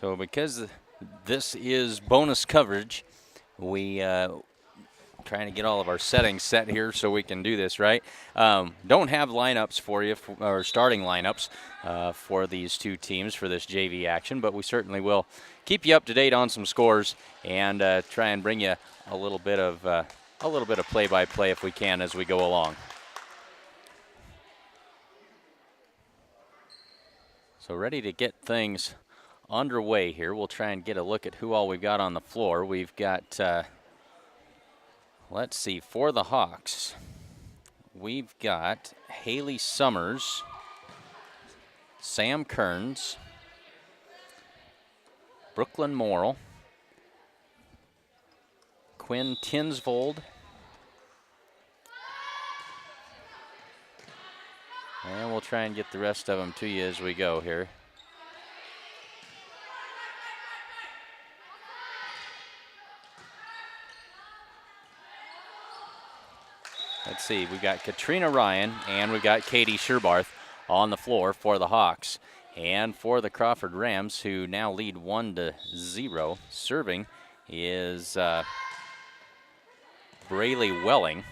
So because this is bonus coverage, we trying to get all of our settings set here so we can do this right. Don't have lineups for you, or starting lineups for these two teams for this JV action, but we certainly will keep you up to date on some scores and try and bring you a little bit of play-by-play if we can as we go along. So ready to get things underway here. We'll try and get a look at who all we've got on the floor. We've got, let's see, for the Hawks, we've got Haley Summers, Sam Kearns, Brooklyn Morrill, Quinn Tinsvold, and we'll try and get the rest of them to you as we go here. Let's see, we've got Katrina Ryan and we've got Katie Sherbarth on the floor for the Hawks. And for the Crawford Rams, who now lead 1-0, serving is Braylee Welling.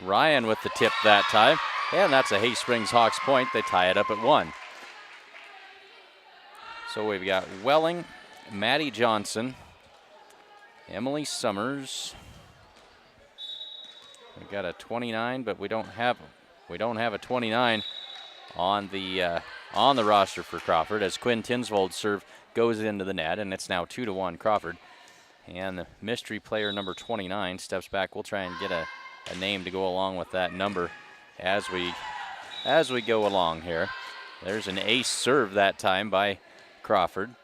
Ryan with the tip that time, and that's a Hay Springs Hawks point. They tie it up at 1. So we've got Welling, Maddie Johnson, Emily Summers. We've got a 29, but we don't have a 29 on the roster for Crawford, as Quinn Tinsvold's serve goes into the net, and it's now 2-1 Crawford. And the mystery player number 29 steps back. We'll try and get a name to go along with that number as we go along here. There's an ace serve that time by Crawford.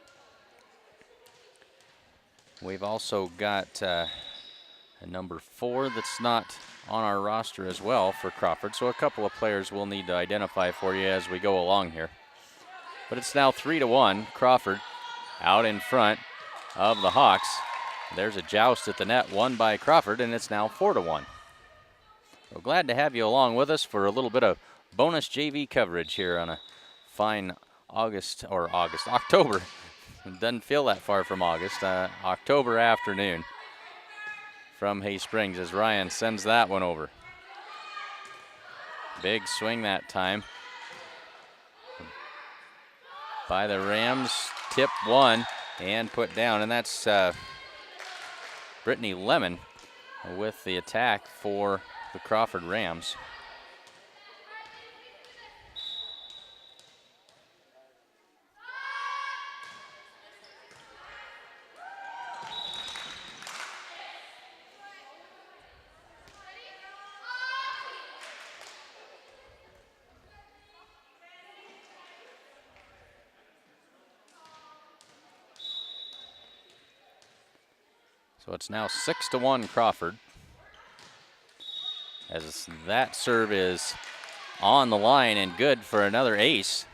We've also got a number 4 that's not on our roster as well for Crawford, so a couple of players we'll need to identify for you as we go along here. But it's now 3-1 Crawford out in front of the Hawks. There's a joust at the net won by Crawford, and it's now 4-1. So glad to have you along with us for a little bit of bonus JV coverage here on a fine October. It doesn't feel that far from August. October afternoon from Hay Springs as Ryan sends that one over. Big swing that time by the Rams. Tip one and put down, and that's Brittany Lemon with the attack for the Crawford Rams. So it's now 6-1 Crawford, as that serve is on the line and good for another ace.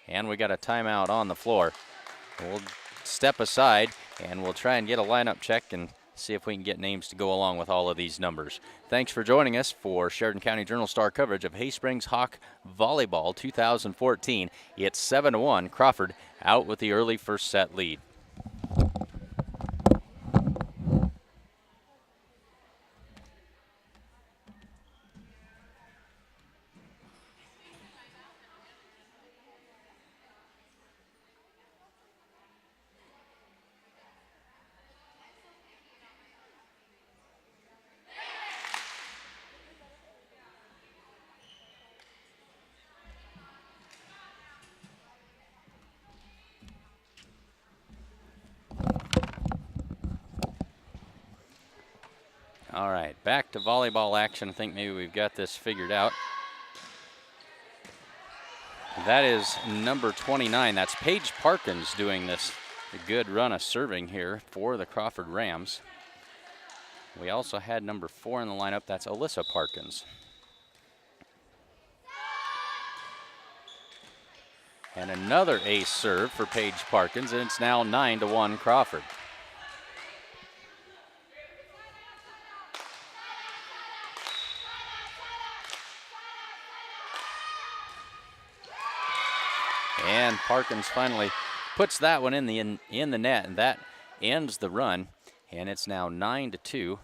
And we got a timeout on the floor. We'll step aside and we'll try and get a lineup check and see if we can get names to go along with all of these numbers. Thanks for joining us for Sheridan County Journal-Star coverage of Hay Springs Hawk Volleyball 2014. It's 7-1 Crawford out with the early first set lead. All right, back to volleyball action. I think maybe we've got this figured out. That is number 29. That's Paige Parkins doing this good run of serving here for the Crawford Rams. We also had number 4 in the lineup. That's Alyssa Parkins. And another ace serve for Paige Parkins, and it's now 9-1 Crawford. And Parkins finally puts that one in the net, and that ends the run. And it's now 9-2.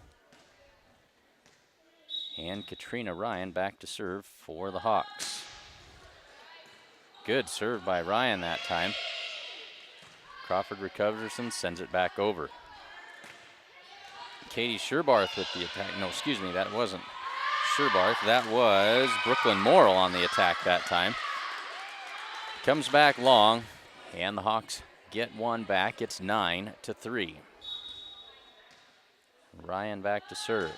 And Katrina Ryan back to serve for the Hawks. Good serve by Ryan that time. Crawford recovers and sends it back over. Katie Sherbarth with the attack. No, excuse me, that wasn't Sherbarth. That was Brooklyn Morrill on the attack that time. Comes back long, and the Hawks get one back. It's 9-3. Ryan back to serve.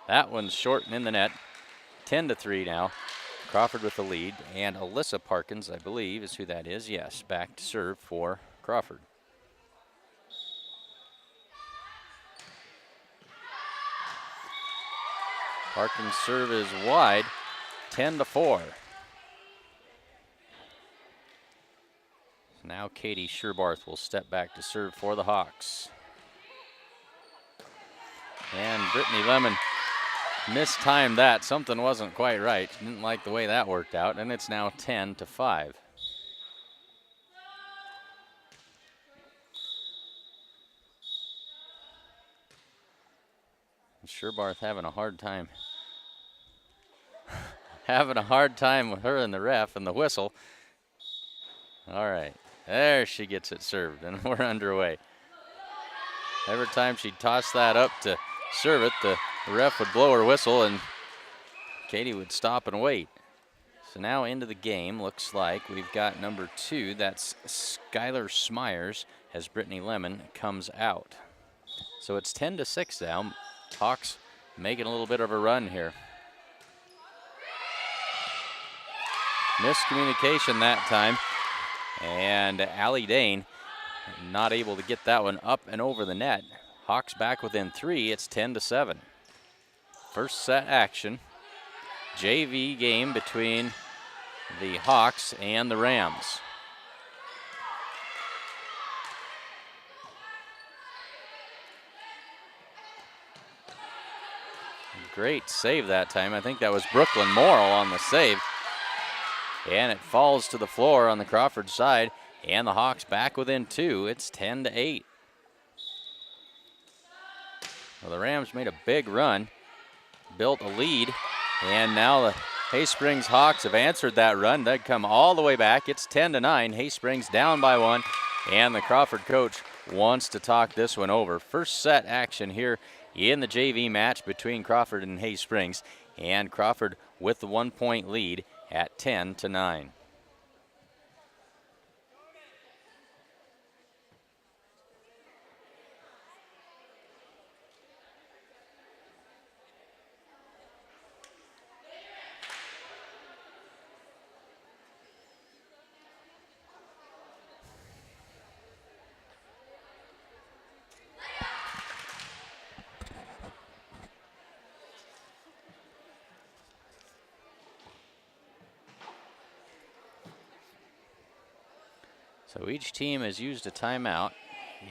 That one's short and in the net. 10-3 now. Crawford with the lead, and Alyssa Parkins, I believe, is who that is. Yes, back to serve for Crawford. Parkins' serve is wide, 10-4. Now Katie Sherbarth will step back to serve for the Hawks. And Brittany Lemon mistimed that. Something wasn't quite right. Didn't like the way that worked out, and it's now 10-5. Sherbarth having a hard time. Having a hard time with her and the ref and the whistle. All right, there she gets it served, and we're underway. Every time she'd toss that up to serve it, the ref would blow her whistle, and Katie would stop and wait. So now into the game, looks like we've got number 2. That's Skylar Smyers as Brittany Lemon comes out. So it's 10-6 now. Hawks making a little bit of a run here. Miscommunication that time. And Allie Dane not able to get that one up and over the net. Hawks back within 3. It's 10-7. First set action. JV game between the Hawks and the Rams. Great save that time. I think that was Brooklyn Morrill on the save. And it falls to the floor on the Crawford side. And the Hawks back within 2. It's 10-8. Well, the Rams made a big run, built a lead, and now the Hay-Springs Hawks have answered that run. They'd come all the way back. It's 10-9. Hay-Springs down by 1, and the Crawford coach wants to talk this one over. First set action here in the JV match between Crawford and Hay-Springs, and Crawford with the 1-point lead at 10-9. So each team has used a timeout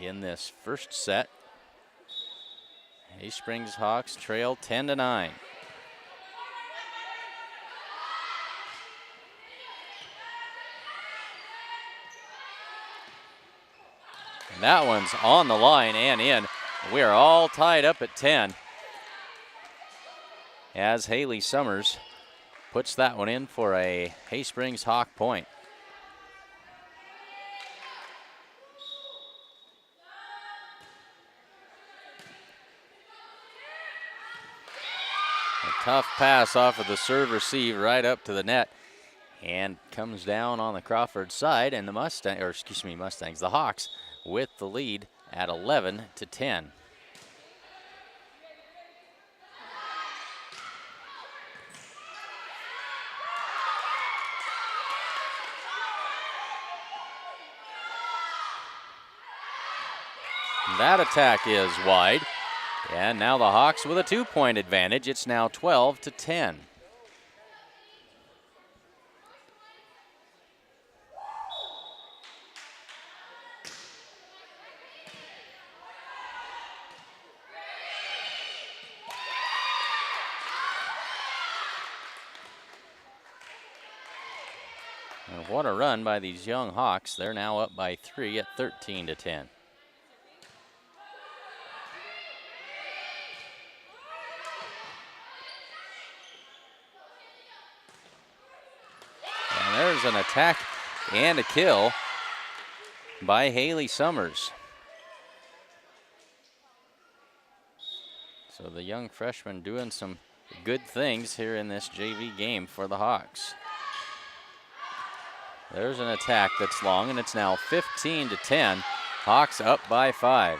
in this first set. Hay-Springs Hawks trail 10-9. And that one's on the line and in. We are all tied up at 10 as Haley Summers puts that one in for a Hay-Springs Hawk point. Tough pass off of the serve receive right up to the net and comes down on the Crawford side, and the Mustangs, the Hawks with the lead at 11-10. That attack is wide. And now the Hawks with a 2-point advantage. It's now 12-10. And what a run by these young Hawks. They're now up by 3 at 13-10. And there's an attack and a kill by Haley Summers. So the young freshman doing some good things here in this JV game for the Hawks. There's an attack that's long, and it's now 15-10. Hawks up by 5.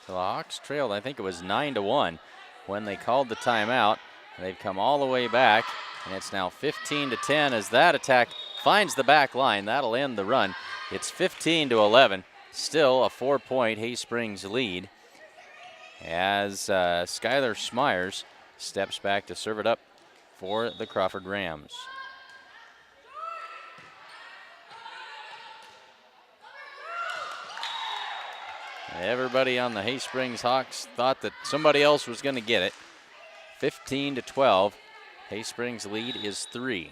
So the Hawks trailed, I think it was 9-1 when they called the timeout. They've come all the way back, and it's now 15-10 as that attack finds the back line. That'll end the run. It's 15-11. Still a 4-point Hay Springs lead as Skylar Smyers steps back to serve it up for the Crawford Rams. Everybody on the Hay Springs Hawks thought that somebody else was going to get it. 15-12. Hay Springs lead is 3.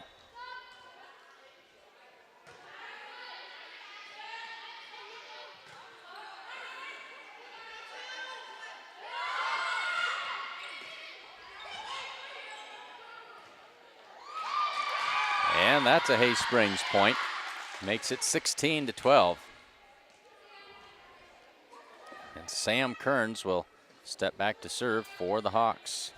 And that's a Hay Springs point. Makes it 16-12. And Sam Kearns will step back to serve for the Hawks.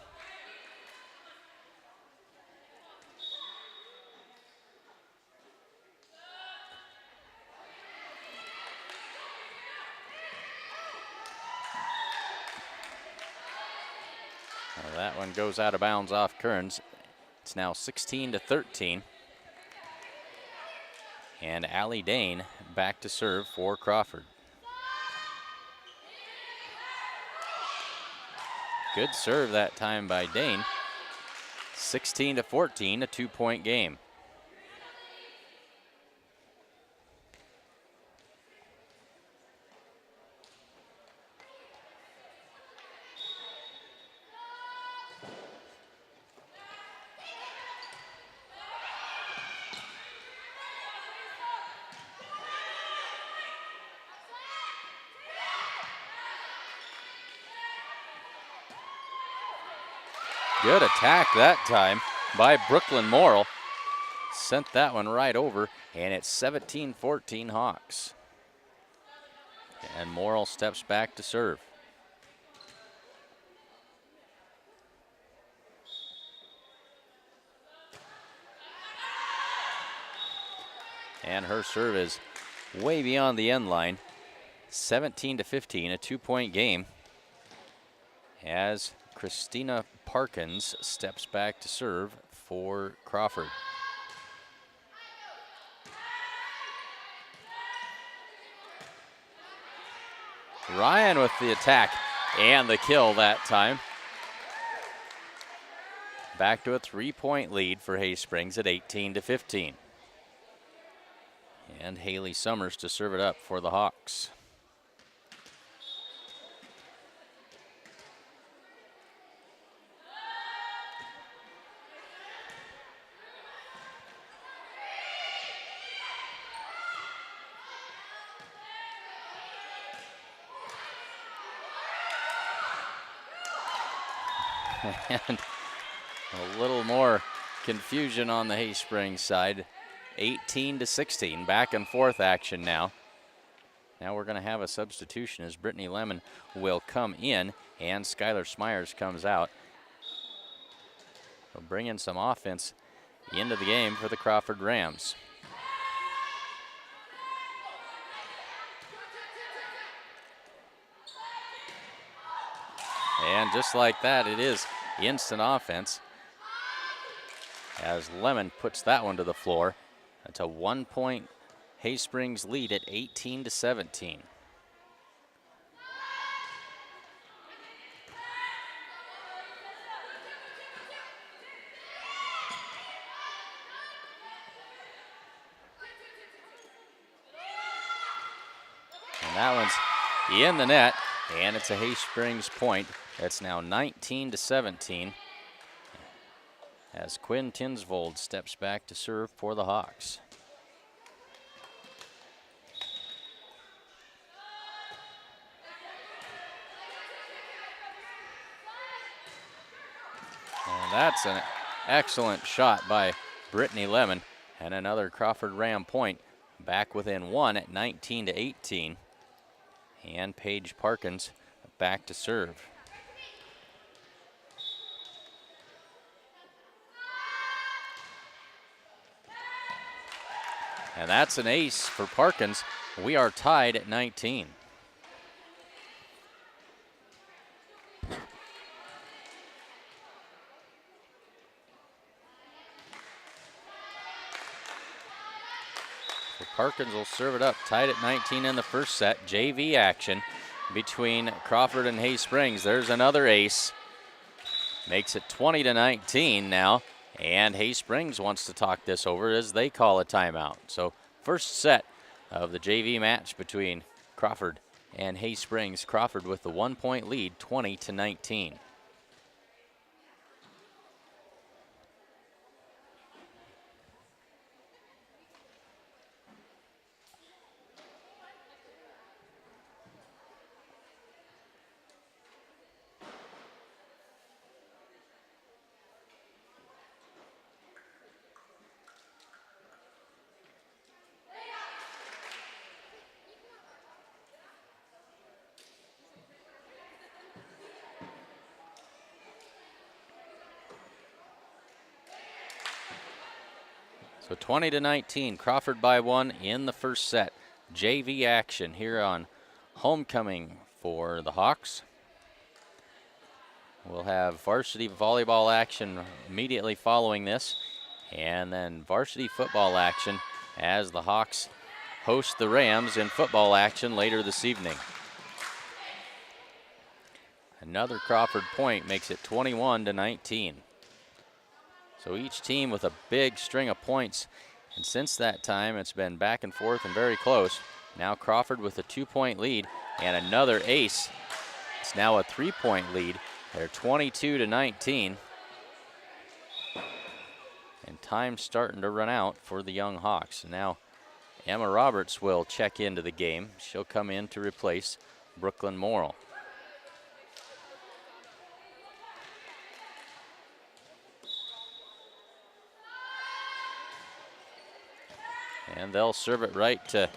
Well, that one goes out of bounds off Kearns. It's now 16-13. And Allie Dane back to serve for Crawford. Good serve that time by Dane. 16-14, a 2-point game. Good attack that time by Brooklyn Morrill. Sent that one right over, and it's 17-14 Hawks. And Morrill steps back to serve. And her serve is way beyond the end line. 17-15, a 2-point game. As Christina Parkins steps back to serve for Crawford. Ryan with the attack and the kill that time. Back to a 3-point lead for Hay Springs at 18-15. And Haley Summers to serve it up for the Hawks. And a little more confusion on the Hay Springs side. 18-16, back and forth action now. Now we're going to have a substitution as Brittany Lemon will come in and Skylar Smyers comes out. We'll bring in some offense into the game for the Crawford Rams. And just like that, it is instant offense as Lemon puts that one to the floor. That's a 1-point Hay Springs lead at 18-17. And that one's in the net, and it's a Hay Springs point. That's now 19-17. as Quinn Tinsvold steps back to serve for the Hawks. And that's an excellent shot by Brittany Lemon, and another Crawford Ram point, back within one at 19-18. And Paige Parkins back to serve. And that's an ace for Parkins. We are tied at 19. So Parkins will serve it up, tied at 19 in the first set. JV action between Crawford and Hay Springs. There's another ace. Makes it 20-19 now. And Hay Springs wants to talk this over as they call a timeout. So first set of the JV match between Crawford and Hay Springs. Crawford with the 1-point lead, 20-19. So 20-19, Crawford by one in the first set. JV action here on homecoming for the Hawks. We'll have varsity volleyball action immediately following this, and then varsity football action as the Hawks host the Rams in football action later this evening. Another Crawford point makes it 21-19. So each team with a big string of points, and since that time it's been back and forth and very close. Now Crawford with a 2-point lead and another ace. It's now a 3-point lead. They're 22-19. And time's starting to run out for the young Hawks. Now Emma Roberts will check into the game. She'll come in to replace Brooklyn Morrill. And they'll serve it right to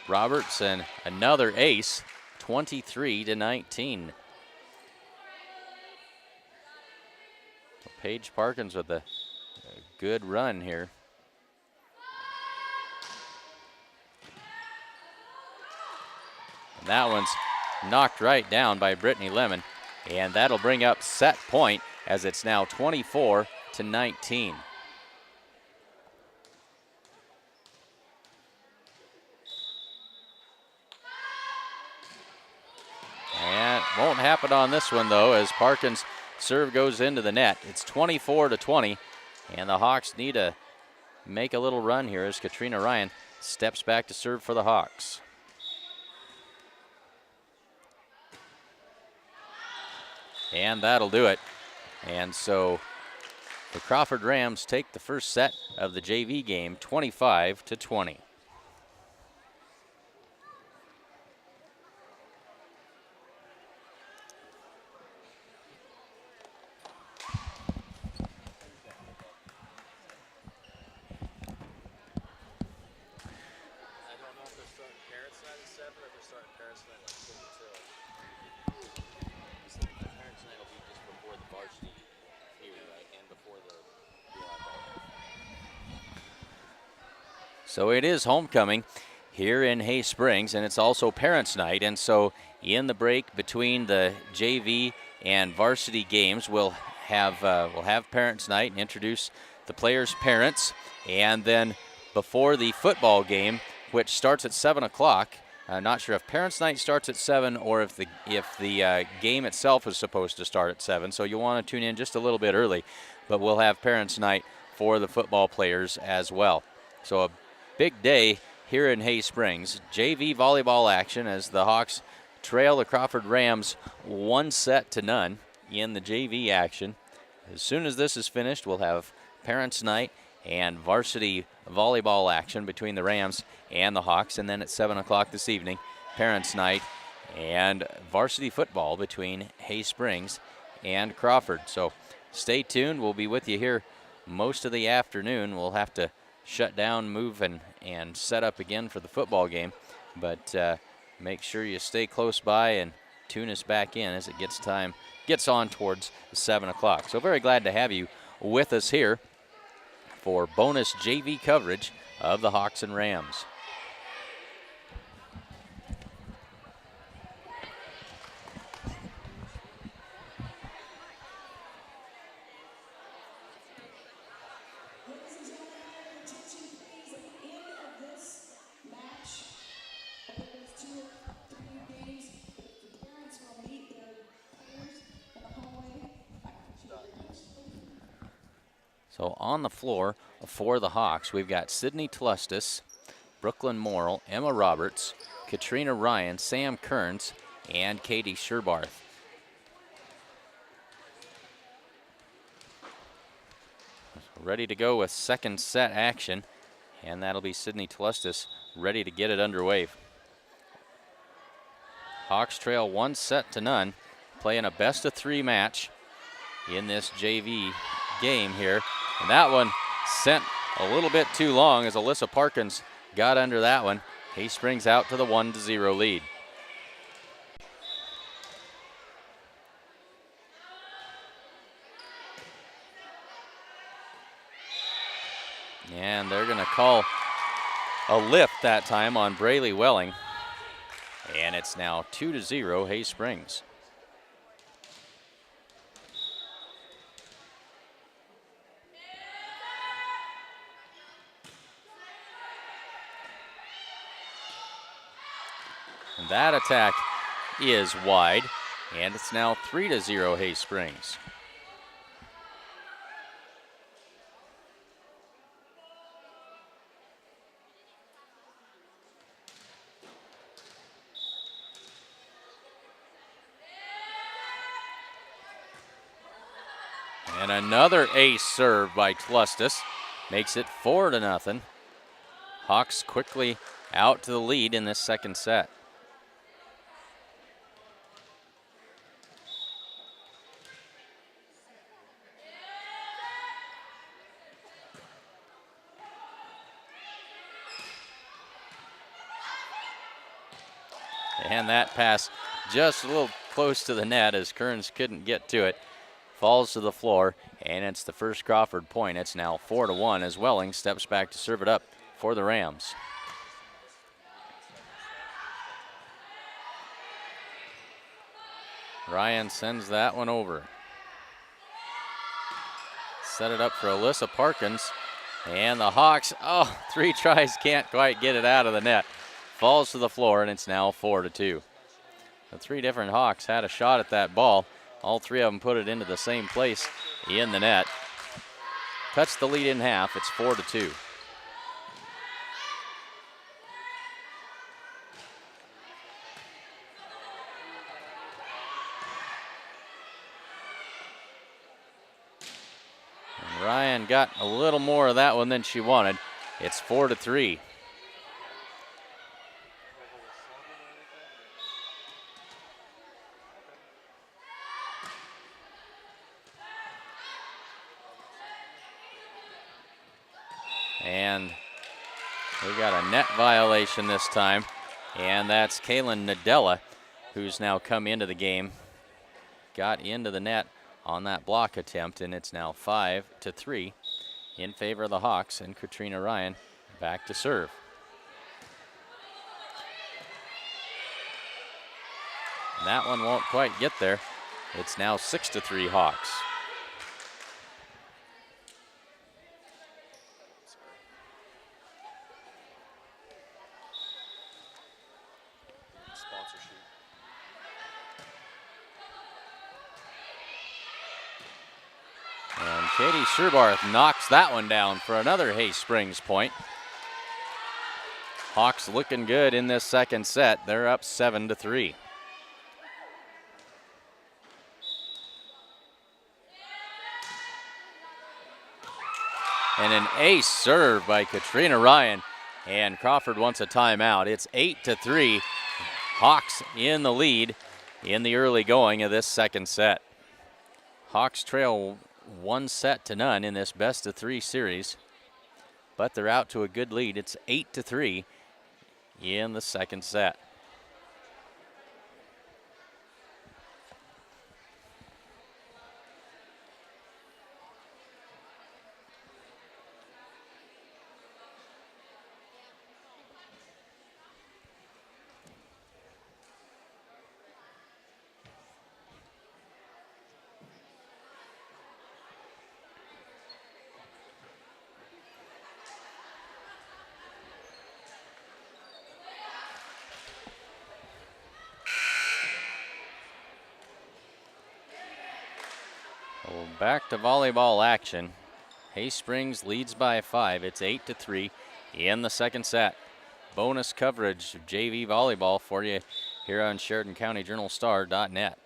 Roberts, and another ace, 23-19. So Paige Parkins with a good run here. And that one's knocked right down by Brittany Lemon, and that'll bring up set point as it's now 24-19. Won't happen on this one, though, as Parkins' serve goes into the net. It's 24-20, and the Hawks need to make a little run here as Katrina Ryan steps back to serve for the Hawks. And that'll do it. And so the Crawford Rams take the first set of the JV game, 25-20. So it is homecoming here in Hay Springs, and it's also Parents' Night. And so in the break between the JV and varsity games, we'll have Parents' Night and introduce the players' parents. And then before the football game, which starts at 7 o'clock, I'm not sure if Parents' Night starts at 7 or if the game itself is supposed to start at 7. So you'll want to tune in just a little bit early. But we'll have Parents' Night for the football players as well. So a big day here in Hay Springs. JV volleyball action as the Hawks trail the Crawford Rams 1-0 in the JV action. As soon as this is finished, we'll have Parents' Night and varsity volleyball action between the Rams and the Hawks. And then at 7 o'clock this evening, Parents' Night and varsity football between Hay Springs and Crawford. So stay tuned. We'll be with you here most of the afternoon. We'll have to shut down, move, and set up again for the football game. But make sure you stay close by and tune us back in as it gets on towards 7 o'clock. So very glad to have you with us here for bonus JV coverage of the Hawks and Rams. So on the floor for the Hawks, we've got Sydney Tlustis, Brooklyn Morrill, Emma Roberts, Katrina Ryan, Sam Kearns, and Katie Sherbarth. Ready to go with second set action, and that'll be Sydney Tlustis ready to get it underway. Hawks trail 1-0, playing a best-of-3 match in this JV game here. And that one sent a little bit too long as Alyssa Parkins got under that one. Hay Springs out to the 1-0 lead. And they're going to call a lift that time on Braylee Welling. And it's now 2-0 Hay Springs. And that attack is wide, and it's now 3-0 Hay Springs. And another ace serve by Tlustis makes it 4-0. Hawks quickly out to the lead in this second set. And that pass just a little close to the net as Kearns couldn't get to it. Falls to the floor, and it's the first Crawford point. It's now 4-1 as Welling steps back to serve it up for the Rams. Ryan sends that one over. Set it up for Alyssa Parkins. And the Hawks, 3 tries, can't quite get it out of the net. Falls to the floor, and it's now 4-2. The 3 different Hawks had a shot at that ball. All 3 of them put it into the same place in the net. Cuts the lead in half. It's 4-2. And Ryan got a little more of that one than she wanted. It's 4-3. And we got a net violation this time, and that's Kaylin Nadella, who's now come into the game. Got into the net on that block attempt, and it's now 5-3 in favor of the Hawks, and Katrina Ryan back to serve. And that one won't quite get there. It's now 6-3 Hawks. And Katie Sherbarth knocks that one down for another Hay Springs point. Hawks looking good in this second set. They're up 7-3. And an ace serve by Katrina Ryan. And Crawford wants a timeout. It's 8-3. Hawks in the lead in the early going of this second set. Hawks trail 1-0 in this best-of-3 series, but they're out to a good lead. It's 8-3 in the second set. Back to volleyball action. Hay Springs leads by 5. It's 8-3 in the second set. Bonus coverage of JV volleyball for you here on SheridanCountyJournalStar.net.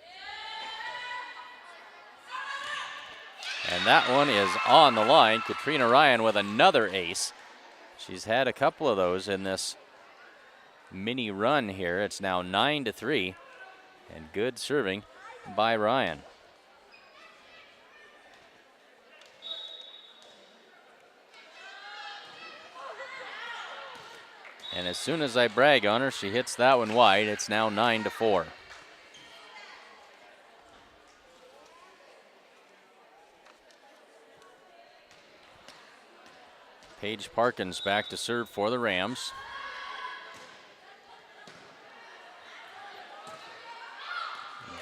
And that one is on the line. Katrina Ryan with another ace. She's had a couple of those in this mini run here. It's now 9-3, and good serving by Ryan. And as soon as I brag on her, she hits that one wide. It's now 9-4. Paige Parkins back to serve for the Rams.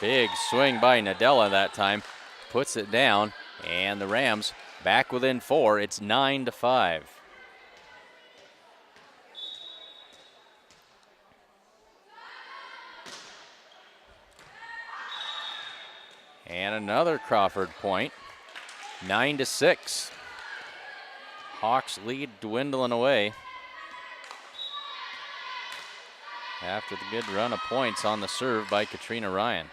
Big swing by Nadella that time. Puts it down, and the Rams back within 4. It's 9-5. And another Crawford point, 9-6. Hawks lead dwindling away after the good run of points on the serve by Katrina Ryan.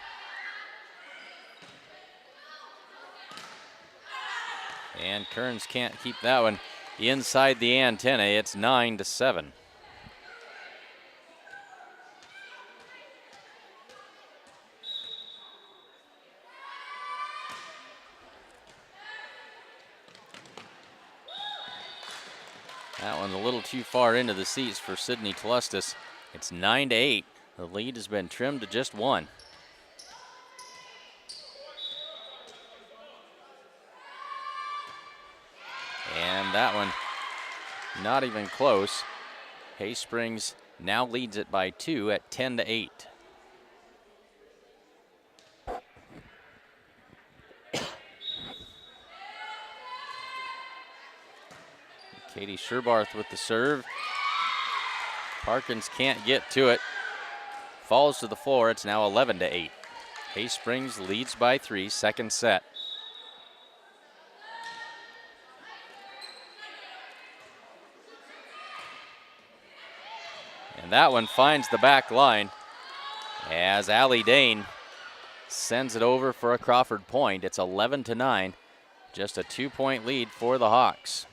And Kearns can't keep that one inside the antenna. It's 9-7. That one's a little too far into the seats for Sydney Tlustis. It's 9-8. The lead has been trimmed to just 1. And that one not even close. Hay Springs now leads it by 2 at 10-8. Katie Sherbarth with the serve. Parkins can't get to it. Falls to the floor. It's now 11-8. Hay Springs leads by 3, second set. And that one finds the back line as Allie Dane sends it over for a Crawford point. It's 11-9. Just a 2-point lead for the Hawks.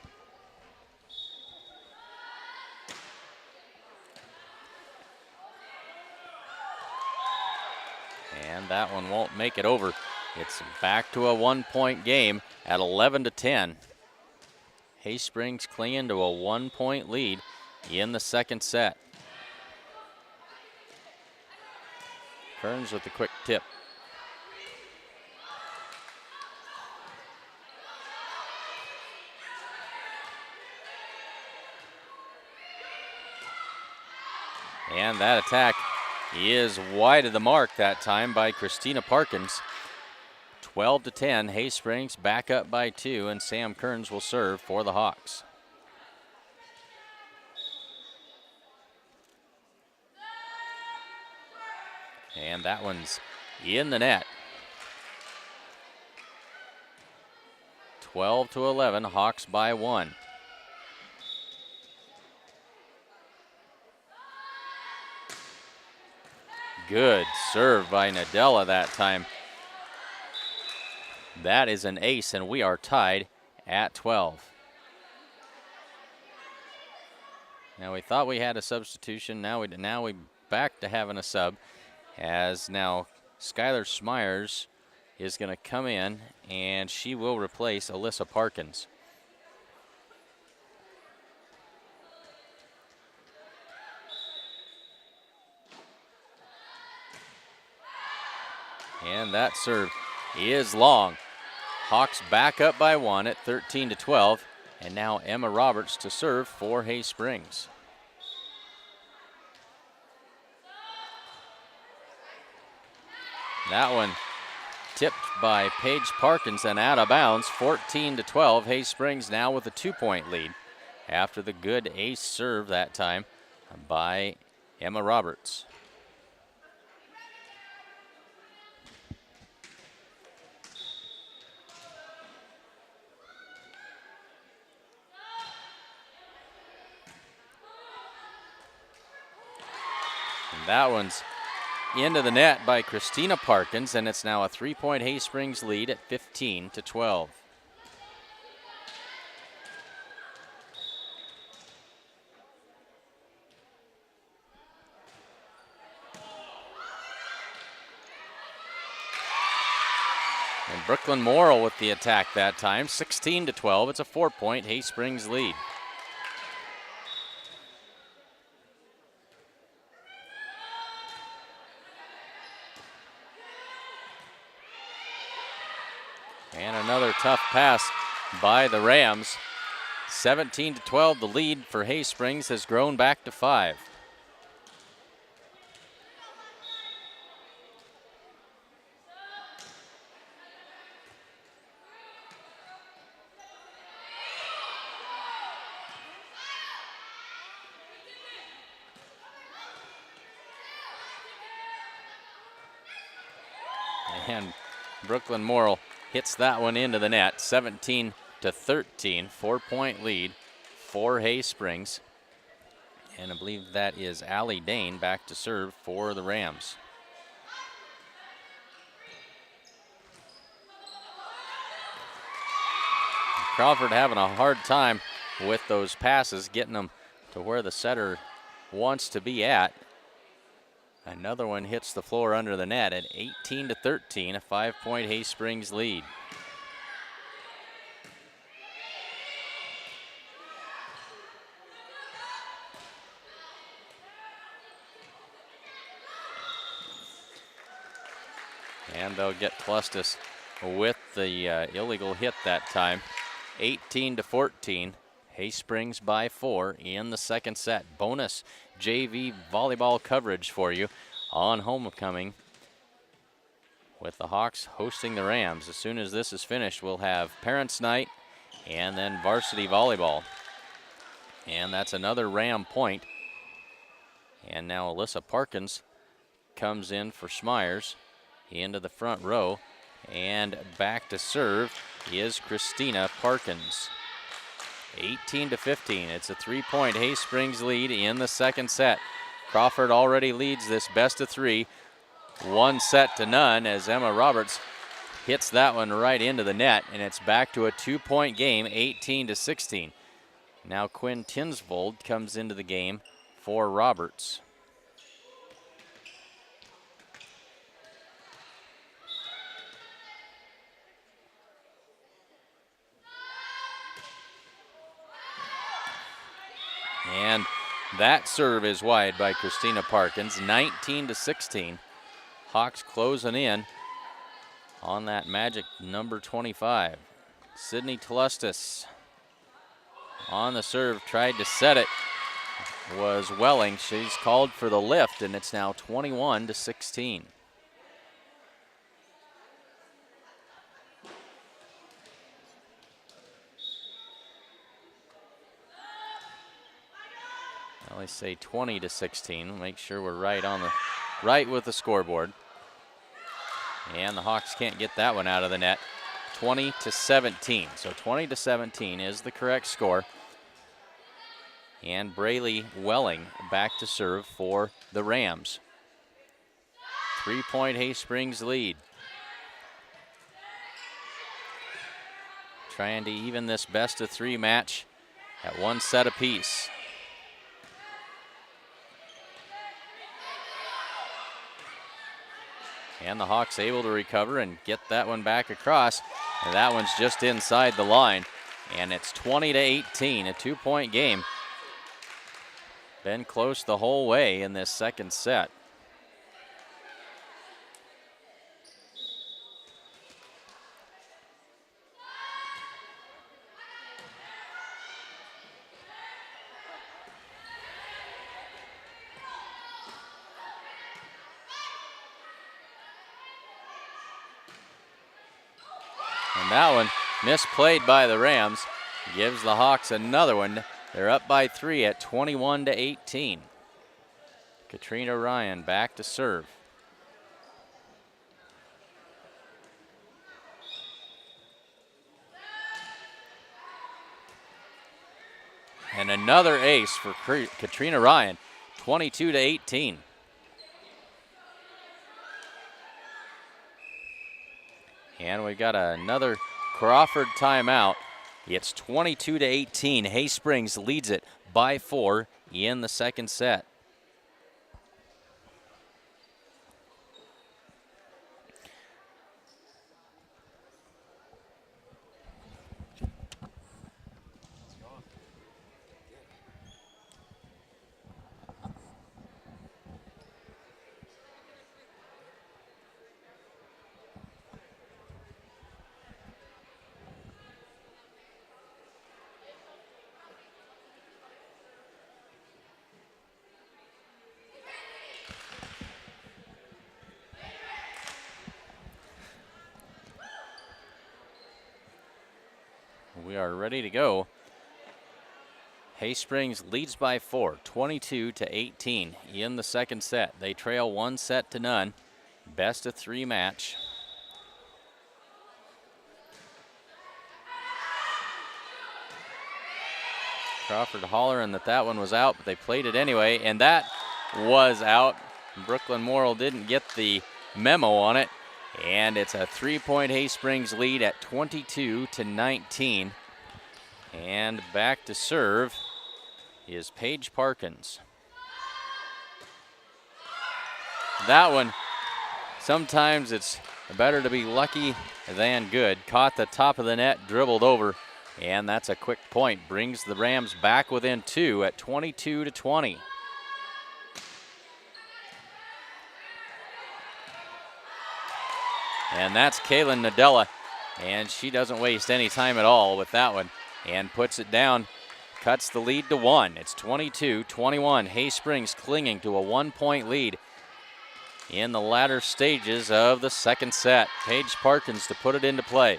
And that one won't make it over. It's back to a 1-point game at 11-10. Hay Springs clinging to a 1-point lead in the second set. Kearns with the quick tip. And that attack is wide of the mark that time by Christina Parkins. 12-10, Hay Springs back up by 2, and Sam Kearns will serve for the Hawks. And that one's in the net. 12-11, Hawks by 1. Good serve by Nadella that time. That is an ace, and we are tied at 12. Now we thought we had a substitution. Now we back to having a sub, as now Skylar Smyers is going to come in, and she will replace Alyssa Parkins. And that serve is long. Hawks back up by 1 at 13-12. And now Emma Roberts to serve for Hay Springs. That one tipped by Paige Parkins and out of bounds. 14-12. Hay Springs now with a 2-point lead after the good ace serve that time by Emma Roberts. And that one's into the net by Christina Parkins, and it's now a 3-point Hay Springs lead at 15-12. And Brooklyn Morrill with the attack that time, 16-12. It's a 4-point Hay Springs lead. And another tough pass by the Rams. 17-12, the lead for Hay Springs has grown back to 5. And Brooklyn Morrill hits that one into the net. 17-13, 4-point lead for Hay Springs. And I believe that is Allie Dane back to serve for the Rams. Crawford having a hard time with those passes, getting them to where the setter wants to be at. Another one hits the floor under the net at 18-13, a 5-point Hay Springs lead. And they'll get Clustis with the illegal hit that time. 18-14. Hay Springs by 4 in the second set. Bonus JV volleyball coverage for you on homecoming with the Hawks hosting the Rams. As soon as this is finished, we'll have Parents' Night and then varsity volleyball. And that's another Ram point. And now Alyssa Parkins comes in for Smyers into the front row. And back to serve is Christina Parkins. 18-15. It's a 3-point Hay Springs lead in the second set. Crawford already leads this best of 3, 1-0 as Emma Roberts hits that one right into the net, and it's back to a 2-point game, 18-16. Now Quinn Tinsvold comes into the game for Roberts. And that serve is wide by Christina Parkins, 19-16. Hawks closing in on that magic number 25. Sydney Tlustis on the serve, tried to set it, was Welling. She's called for the lift, and it's now 21-16. I always say 20-16. Make sure we're right with the scoreboard. And the Hawks can't get that one out of the net. 20-17. So 20-17 is the correct score. And Braylee Welling back to serve for the Rams. 3-point Hay Springs lead. Trying to even this best of 3 match at 1 set apiece. And the Hawks able to recover and get that one back across. And that one's just inside the line. And it's 20-18, a 2-point game. Been close the whole way in this second set. And that one misplayed by the Rams. Gives the Hawks another one. They're up by 3 at 21-18. Katrina Ryan back to serve. And another ace for Katrina Ryan, 22-18. And we got another Crawford timeout. It's 22-18. Hay Springs leads it by 4 in the second set. We are ready to go. Hay Springs leads by 4, 22-18 in the second set. They trail 1-0. Best of 3 match. Crawford hollering that one was out, but they played it anyway, and that was out. Brooklyn Morrill didn't get the memo on it, and it's a 3-point Hay Springs lead at 22-19. And back to serve is Paige Parkins. That one, sometimes it's better to be lucky than good. Caught the top of the net, dribbled over, and that's a quick point. Brings the Rams back within 2 at 22-20. And that's Kaylin Nadella, and she doesn't waste any time at all with that one and puts it down, cuts the lead to 1. It's 22-21. Hay Springs clinging to a 1-point lead in the latter stages of the second set. Paige Parkins to put it into play.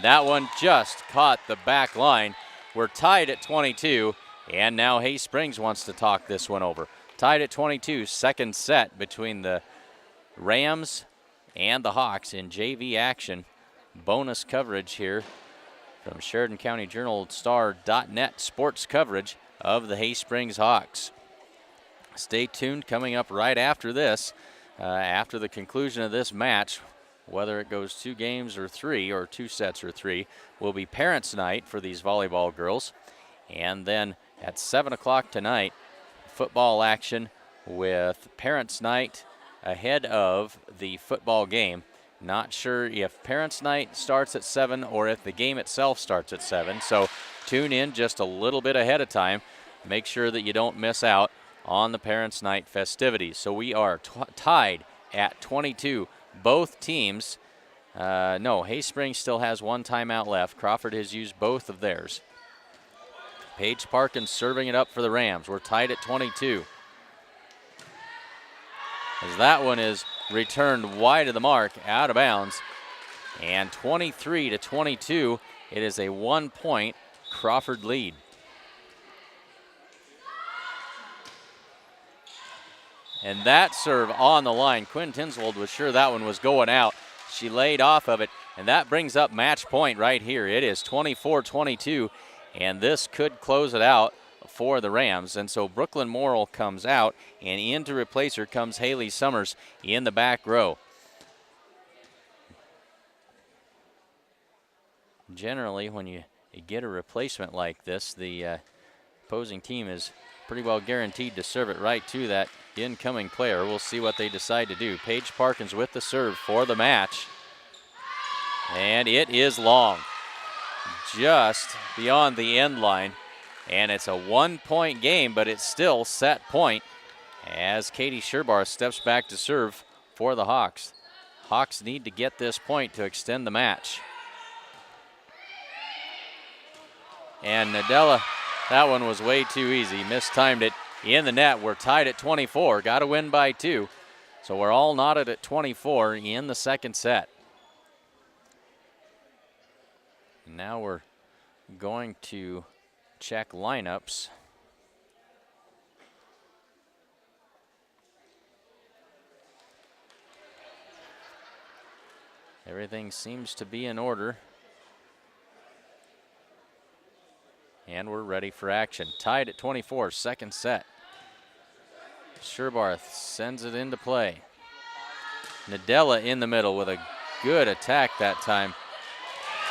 That one just caught the back line. We're tied at 22, and now Hay Springs wants to talk this one over. Tied at 22, second set between the Rams and the Hawks in JV action. Bonus coverage here from Sheridan County Journal-Star.net sports coverage of the Hay Springs Hawks. Stay tuned. Coming up right after this, after the conclusion of this match, whether it goes 2 games or 3, or 2 sets or 3, will be Parents' Night for these volleyball girls. And then at 7 o'clock tonight, football action with Parents' Night ahead of the football game. Not sure if Parents' Night starts at 7 or if the game itself starts at 7. So tune in just a little bit ahead of time. Make sure that you don't miss out on the Parents' Night festivities. So we are tied at 22. Both teams, no, Hay Springs still has 1 timeout left. Crawford has used both of theirs. Paige Parkins serving it up for the Rams. We're tied at 22. As that one is returned wide of the mark, out of bounds. And 23-22, it is a 1-point Crawford lead. And that serve on the line. Quinn Tinswold was sure that one was going out. She laid off of it, and that brings up match point right here. It is 24-22, and this could close it out for the Rams. And so Brooklyn Morrill comes out, and in to replace her comes Haley Summers in the back row. Generally, when you get a replacement like this, the opposing team is pretty well guaranteed to serve it right to that incoming player. We'll see what they decide to do. Paige Parkins with the serve for the match. And it is long, just beyond the end line. And it's a 1-point game, but it's still set point as Katie Sherbar steps back to serve for the Hawks. Hawks need to get this point to extend the match. And Nadella, that one was way too easy. Mistimed it in the net. We're tied at 24. Got to win by 2. So we're all knotted at 24 in the second set. Now we're going to check lineups. Everything seems to be in order. And we're ready for action. Tied at 24, second set. Sherbarth sends it into play. Nadella in the middle with a good attack that time.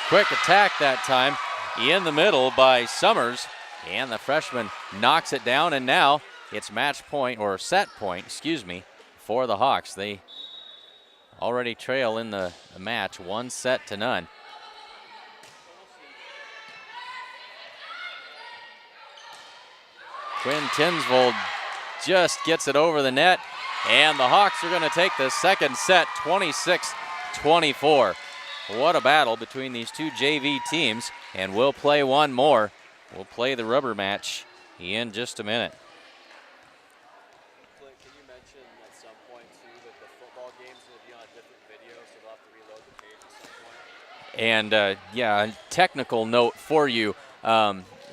Quick attack that time in the middle by Summers. And the freshman knocks it down, and now it's match point, or set point, excuse me, for the Hawks. They already trail in the match, 1-0. Quinn Tinsvold just gets it over the net, and the Hawks are going to take the second set 26-24. What a battle between these two JV teams, and we'll play one more. We'll play the rubber match in just a minute. Clint, can you mention at some point too that the football games will be on a different video, so they'll have to reload the page at some point? And yeah, a technical note for you.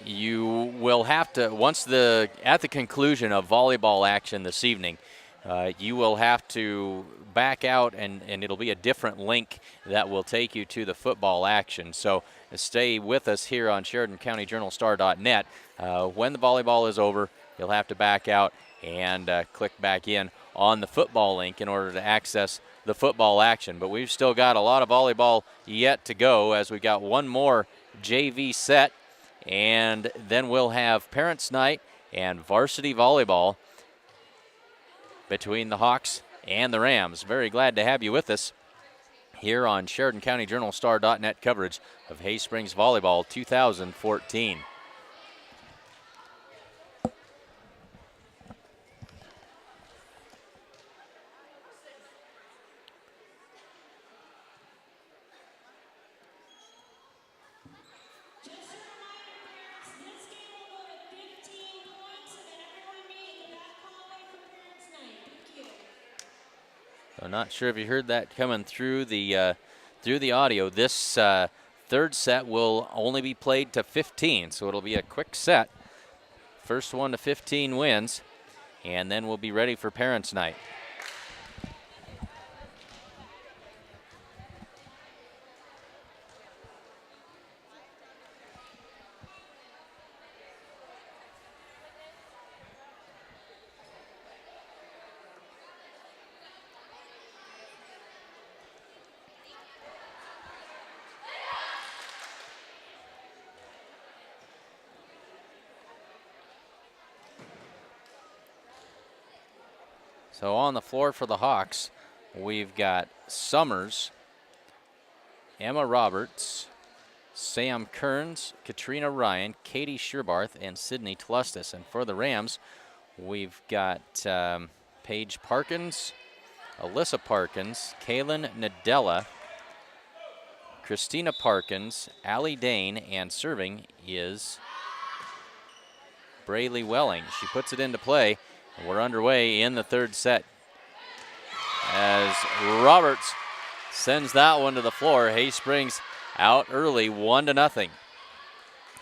You will have to, at the conclusion of volleyball action this evening, you will have to back out, and it'll be a different link that will take you to the football action. So stay with us here on SheridanCountyJournalStar.net. When the volleyball is over, you'll have to back out and click back in on the football link in order to access the football action. But we've still got a lot of volleyball yet to go, as we've got one more JV set, and then we'll have Parents' Night and varsity volleyball between the Hawks and the Rams. Very glad to have you with us here on SheridanCountyJournalStar.net coverage of Hay Springs Volleyball 2014. I'm not sure if you heard that coming through the audio. This third set will only be played to 15, so it'll be a quick set. First one to 15 wins, and then we'll be ready for Parents' Night. So on the floor for the Hawks, we've got Summers, Emma Roberts, Sam Kearns, Katrina Ryan, Katie Sherbarth, and Sydney Tlustis. And for the Rams, we've got Paige Parkins, Alyssa Parkins, Kaylin Nadella, Christina Parkins, Allie Dane, and serving is Braylee Welling. She puts it into play. We're underway in the third set as Roberts sends that one to the floor. Hay Springs out early, 1-0.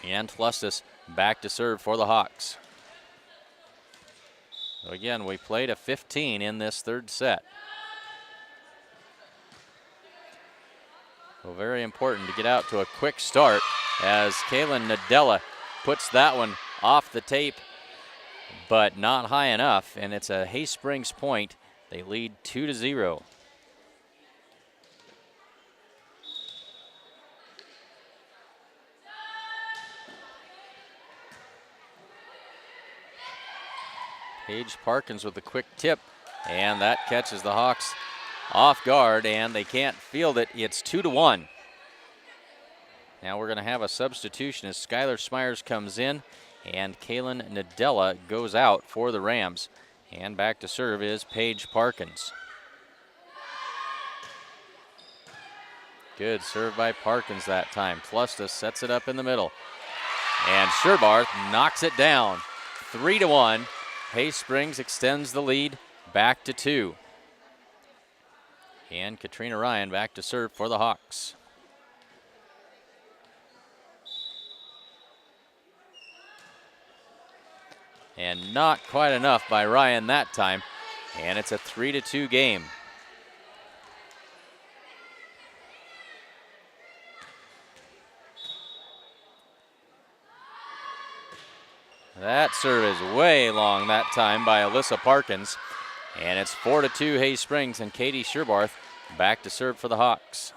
And Tlustis back to serve for the Hawks. So again, we played a 15 in this third set. So very important to get out to a quick start as Kaylin Nadella puts that one off the tape, but not high enough, and it's a Hay Springs point. They lead 2-0. Paige Parkins with a quick tip, and that catches the Hawks off guard, and they can't field it. It's 2-1. Now we're going to have a substitution as Skylar Smyers comes in, and Kaylin Nadella goes out for the Rams. And back to serve is Paige Parkins. Good serve by Parkins that time. Plustus sets it up in the middle. And Sherbarth knocks it down. 3-1. Hay Springs extends the lead back to 2. And Katrina Ryan back to serve for the Hawks. And not quite enough by Ryan that time. And it's a 3-2 game. That serve is way long that time by Alyssa Parkins. And it's 4-2 Hay Springs, and Katie Sherbarth back to serve for the Hawks.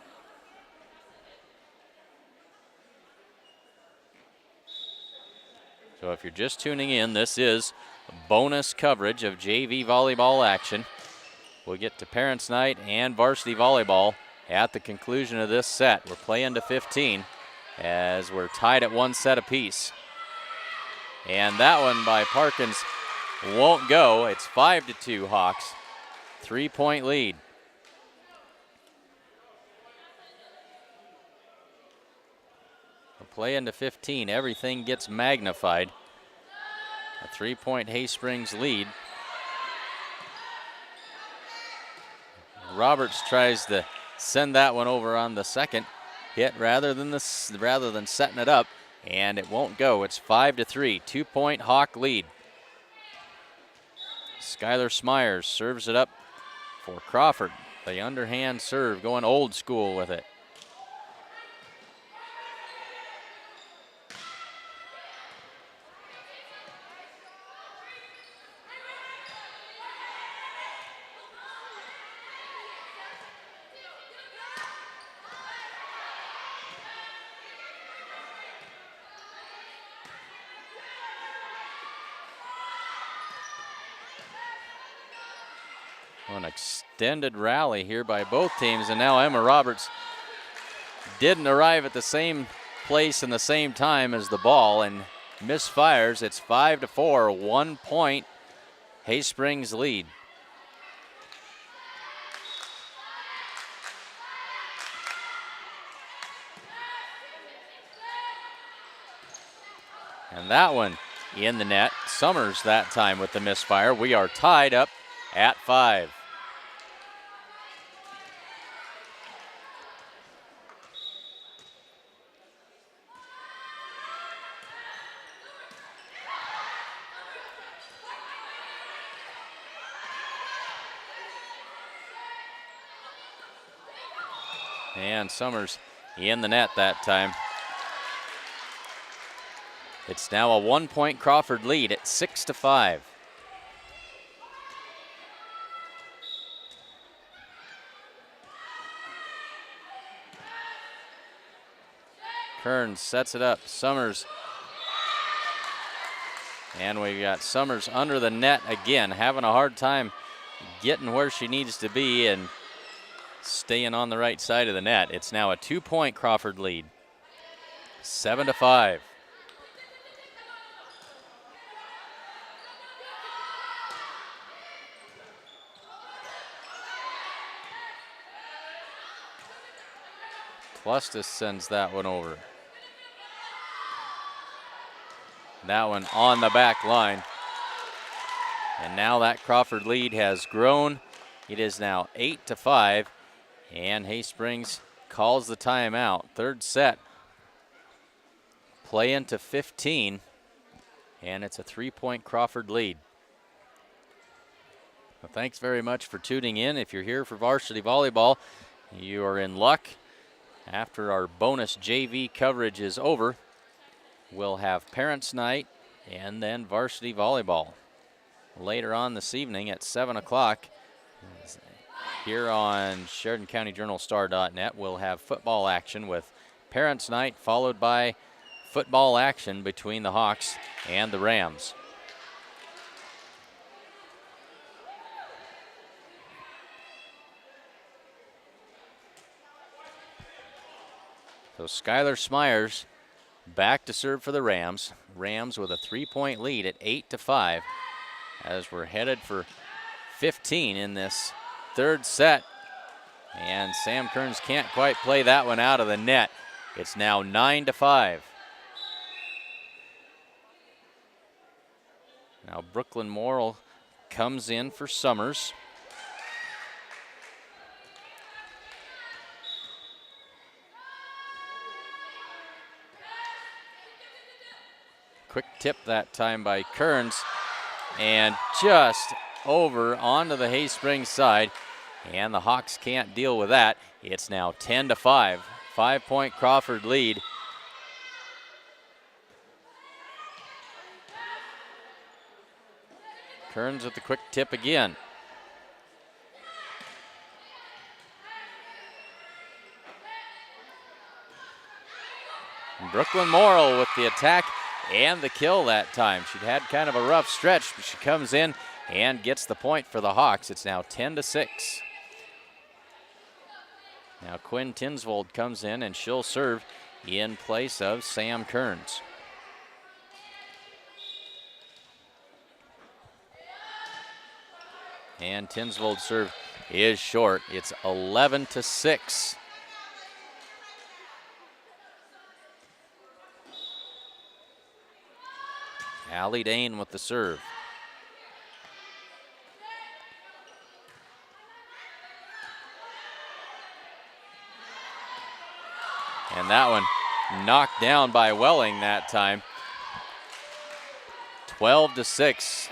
So if you're just tuning in, this is bonus coverage of JV volleyball action. We'll get to Parents' Night and varsity volleyball at the conclusion of this set. We're playing to 15 as we're tied at 1 set apiece. And that one by Parkins won't go. It's 5-2 Hawks. 3-point lead. We'll play into 15. Everything gets magnified. A 3-point Hay Springs lead. Roberts tries to send that one over on the second hit rather than setting it up. And it won't go. It's 5-3. 2-point Hawk lead. Skylar Smyers serves it up for Crawford. The underhand serve, going old school with it. An extended rally here by both teams, and now Emma Roberts didn't arrive at the same place in the same time as the ball and misfires. It's 5-4, 1 point Hay Springs lead. And that one in the net. Summers that time with the misfire. We are tied up at 5. And Summers in the net that time. It's now a 1-point Crawford lead at 6-5. Kearns sets it up. Summers. And we got Summers under the net again, having a hard time getting where she needs to be and staying on the right side of the net. It's now a 2-point Crawford lead. 7-5. Plustus sends that one over. That one on the back line. And now that Crawford lead has grown. It is now 8-5. And Hay Springs calls the timeout. Third set. Play into 15. And it's a 3-point Crawford lead. Well, thanks very much for tuning in. If you're here for varsity volleyball, you are in luck. After our bonus JV coverage is over, we'll have Parents' Night and then varsity volleyball. Later on this evening at 7 o'clock, here on SheridanCountyJournalStar.net, we'll have football action with Parents' Night, followed by football action between the Hawks and the Rams. So Skylar Smyers back to serve for the Rams. Rams with a 3-point lead at 8-5 as we're headed for 15 in this third set. And Sam Kearns can't quite play that one out of the net. It's now 9-5. Now Brooklyn Morrill comes in for Summers. Quick tip that time by Kearns, and just over onto the Hay-Springs side, and the Hawks can't deal with that. It's now 10-5, 5-point Crawford lead. Kearns with the quick tip again. And Brooklyn Morrill with the attack and the kill that time. She'd had kind of a rough stretch, but she comes in and gets the point for the Hawks. It's now 10-6. Now Quinn Tinsvold comes in and she'll serve in place of Sam Kearns. And Tinsvold's serve is short. It's 11-6. Allie Dane with the serve. And that one knocked down by Welling that time. 12-6.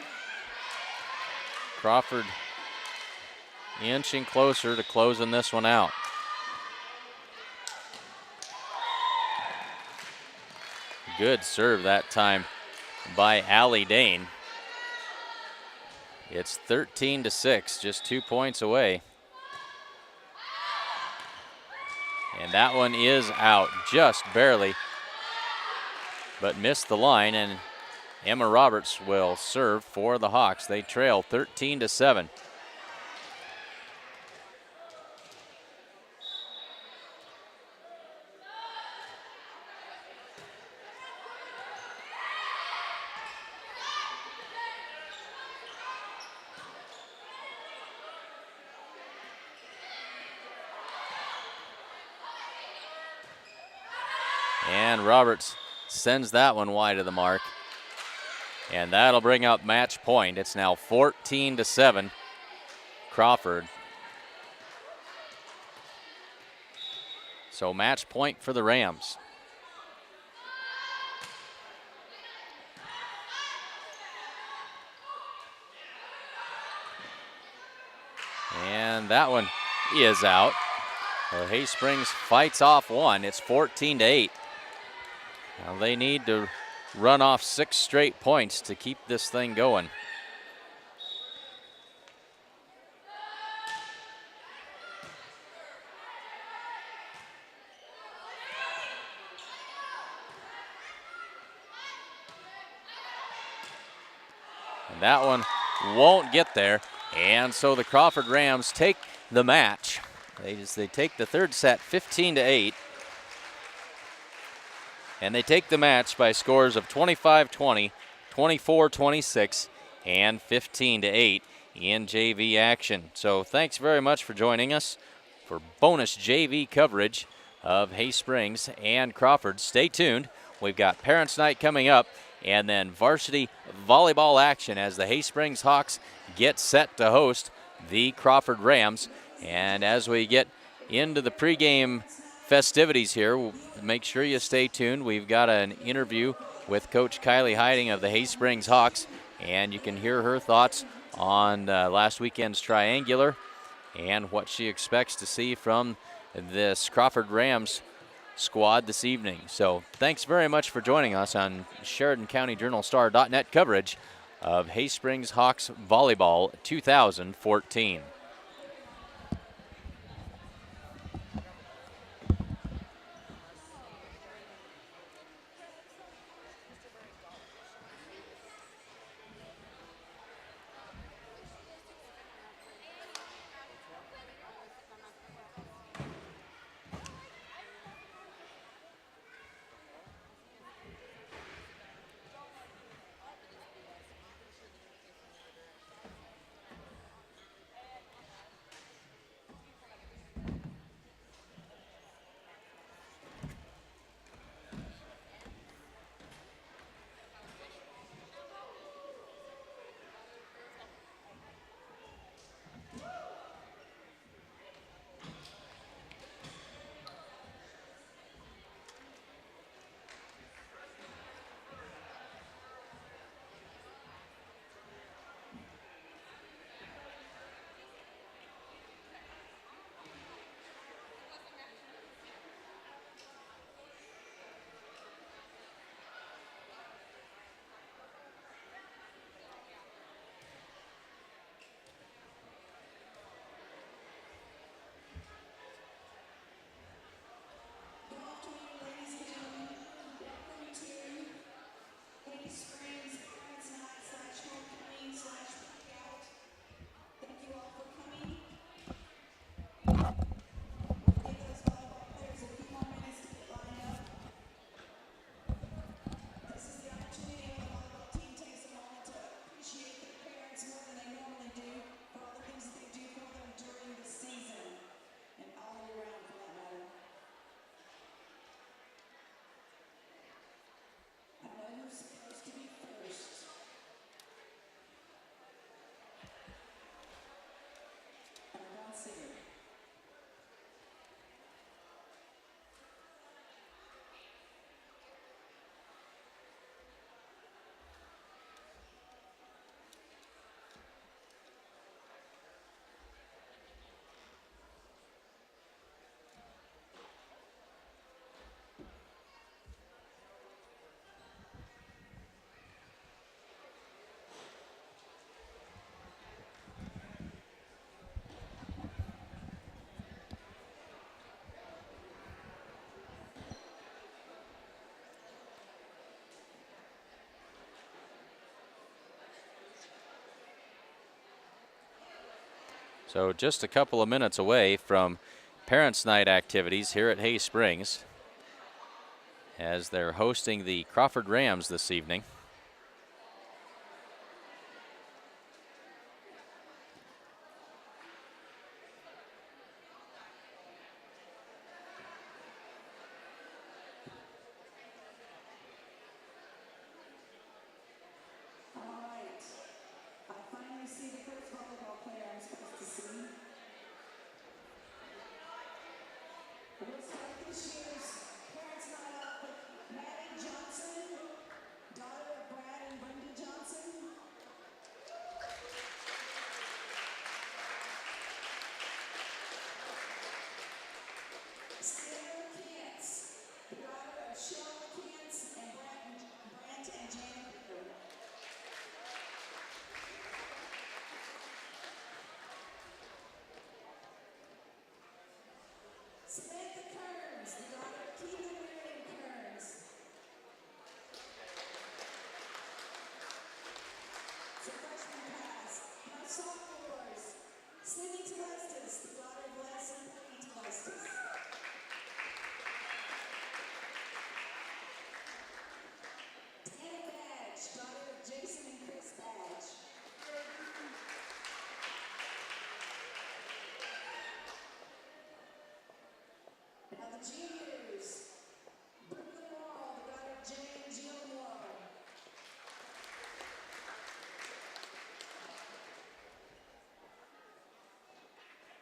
Crawford inching closer to closing this one out. Good serve that time by Allie Dane. It's 13-6, just 2 points away. And that one is out, just barely, but missed the line, and Emma Roberts will serve for the Hawks. They trail 13-7. And Roberts sends that one wide of the mark. And that'll bring up match point. It's now 14-7, Crawford. So match point for the Rams. And that one is out. So Hay-Springs fights off one. It's 14-8. Now they need to run off 6 straight points to keep this thing going. And that one won't get there. And so the Crawford Rams take the match. They take the third set 15-8. And they take the match by scores of 25-20, 24-26, and 15-8 in JV action. So thanks very much for joining us for bonus JV coverage of Hay-Springs and Crawford. Stay tuned. We've got Parents' Night coming up, and then varsity volleyball action as the Hay-Springs Hawks get set to host the Crawford Rams. And as we get into the pregame festivities here, make sure you stay tuned. We've got an interview with Coach Kylie Hiding of the Hay-Springs Hawks, and you can hear her thoughts on last weekend's triangular and what she expects to see from this Crawford Rams squad this evening. So thanks very much for joining us on Sheridan County Journal-Star.net coverage of Hay-Springs Hawks Volleyball 2014. So just a couple of minutes away from Parents' Night activities here at Hay Springs as they're hosting the Crawford Rams this evening. All right. I finally see the first volleyball player I'm supposed to see. We'll start this year's Parents' Night Out with Maddie Johnson, daughter of Brad and Brenda Johnson. Sarah Kantz, the daughter of Cheryl Kantz and Brant and Janet Picker. Samantha Kearns, the daughter of Keelan Weird and Kearns. It's a freshman class. Now sophomores. Sydney Telestis, the daughter of Les and Peggy Telestis. Tana Badge, daughter of Jason and Chris Badge. Now the juniors. Brooklyn Morrow, the daughter of Jay and Jill Morrow.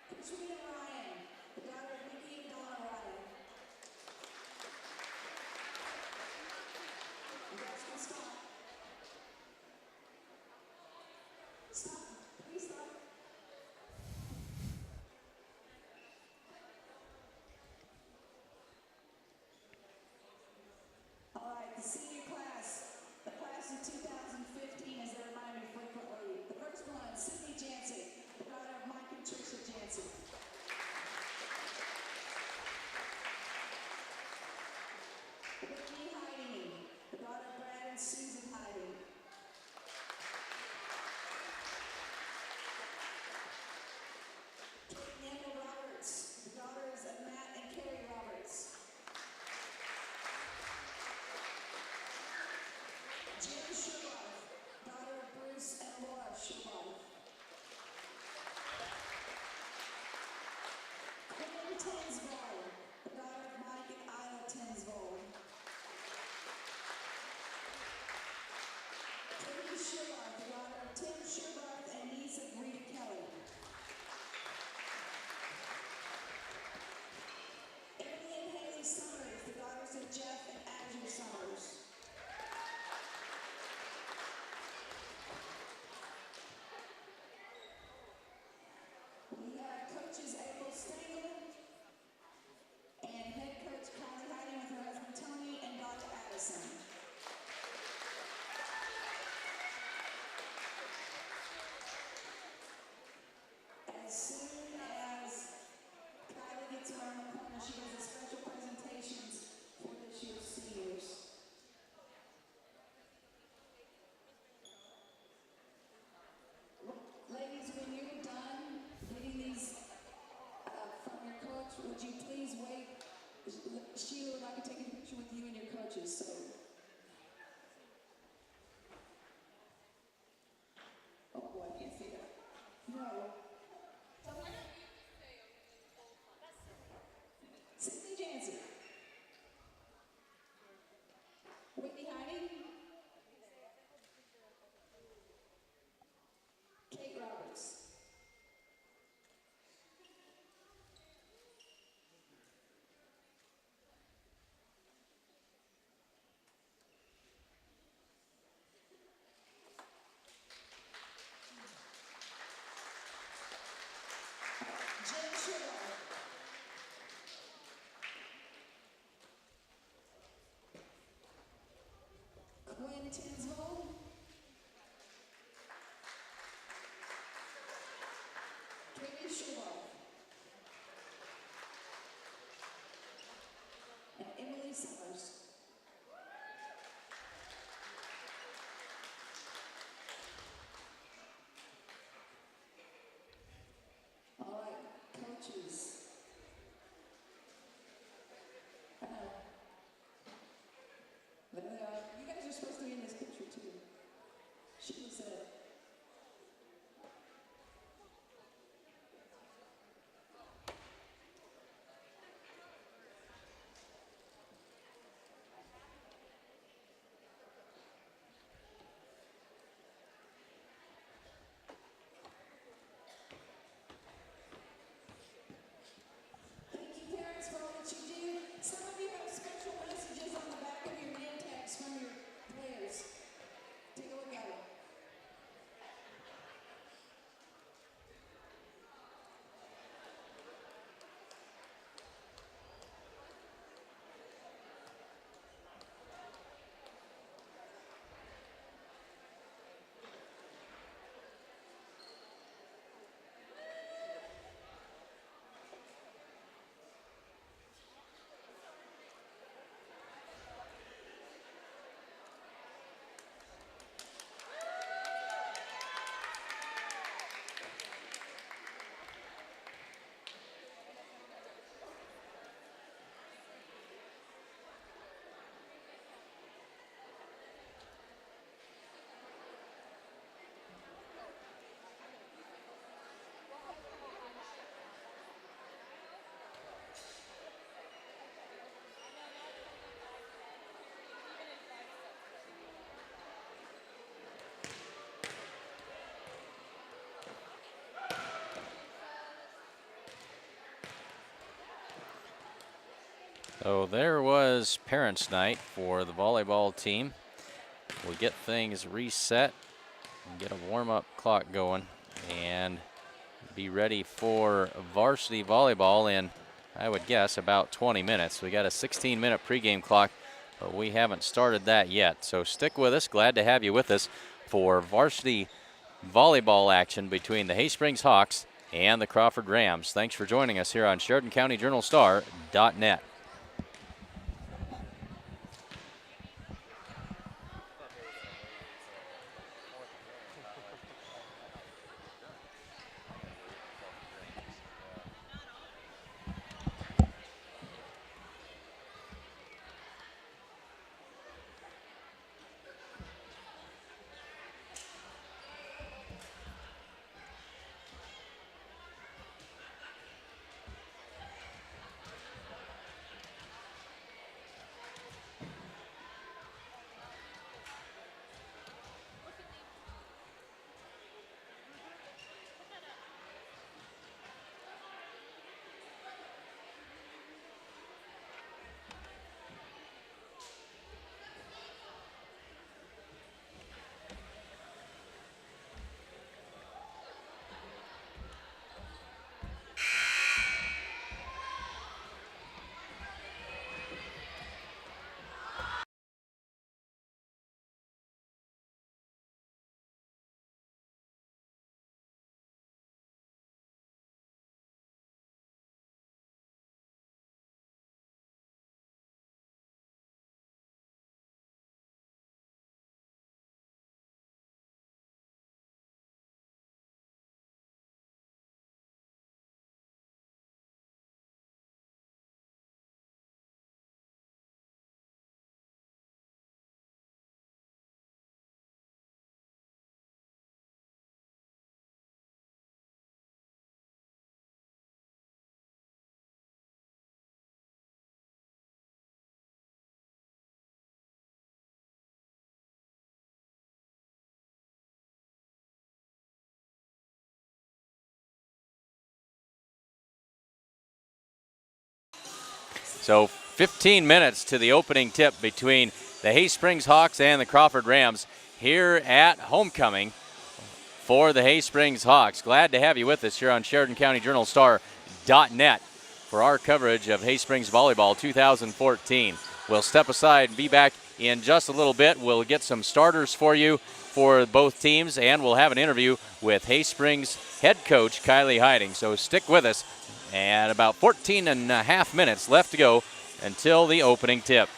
Katrina Ryan, the daughter of Nikki and Donna Ryan. You guys can stop. Stop. Please stop. All right, the senior class, the class of 2015, as they remind me frequently. The first one, Sydney Jansen, the daughter of Mike and Tricia Jansen. Whitney Heidi, the daughter of Brad and Susan Heidi. Kate and Emma Roberts, the daughters of Matt and Carrie Roberts. Jen Sherlock, daughter of Bruce and Laura Sherlock. Quinn Tinsville, the daughter of Mike and Isla Tinsville. Katie Sherlock, the daughter of Tim Sherlock and niece of Rita Kelly. Emily and Haley Summers, the daughters of Jeff and Azure Summers. We have coaches April Stengel and head coach Kylie Heidi with her husband Tony and daughter Addison. As soon as Kylie gets around the corner, she does a special presentations for this year's seniors. Ladies, when you're done getting these from your coach, would you please wait? Sheila would like to take a picture with you and your coaches, so. Oh boy, I can't see that. No. Sydney Jansen. Whitney Heidi. Kate Roberts. Jen Sherlock. Quinn Tinsville. Katie Sherlock. And Emily Summers. So there was parents' night for the volleyball team. We'll get things reset and get a warm-up clock going and be ready for varsity volleyball in, I would guess, about 20 minutes. We got a 16-minute pregame clock, but we haven't started that yet. So stick with us. Glad to have you with us for varsity volleyball action between the Hay Springs Hawks and the Crawford Rams. Thanks for joining us here on SheridanCountyJournalStar.net. So 15 minutes to the opening tip between the Hay Springs Hawks and the Crawford Rams here at homecoming for the Hay Springs Hawks. Glad to have you with us here on SheridanCountyJournalStar.net for our coverage of Hay Springs Volleyball 2014. We'll step aside and be back in just a little bit. We'll get some starters for you for both teams, and we'll have an interview with Hay Springs head coach Kylie Hiding. So stick with us. And about 14 and a half minutes left to go until the opening tip.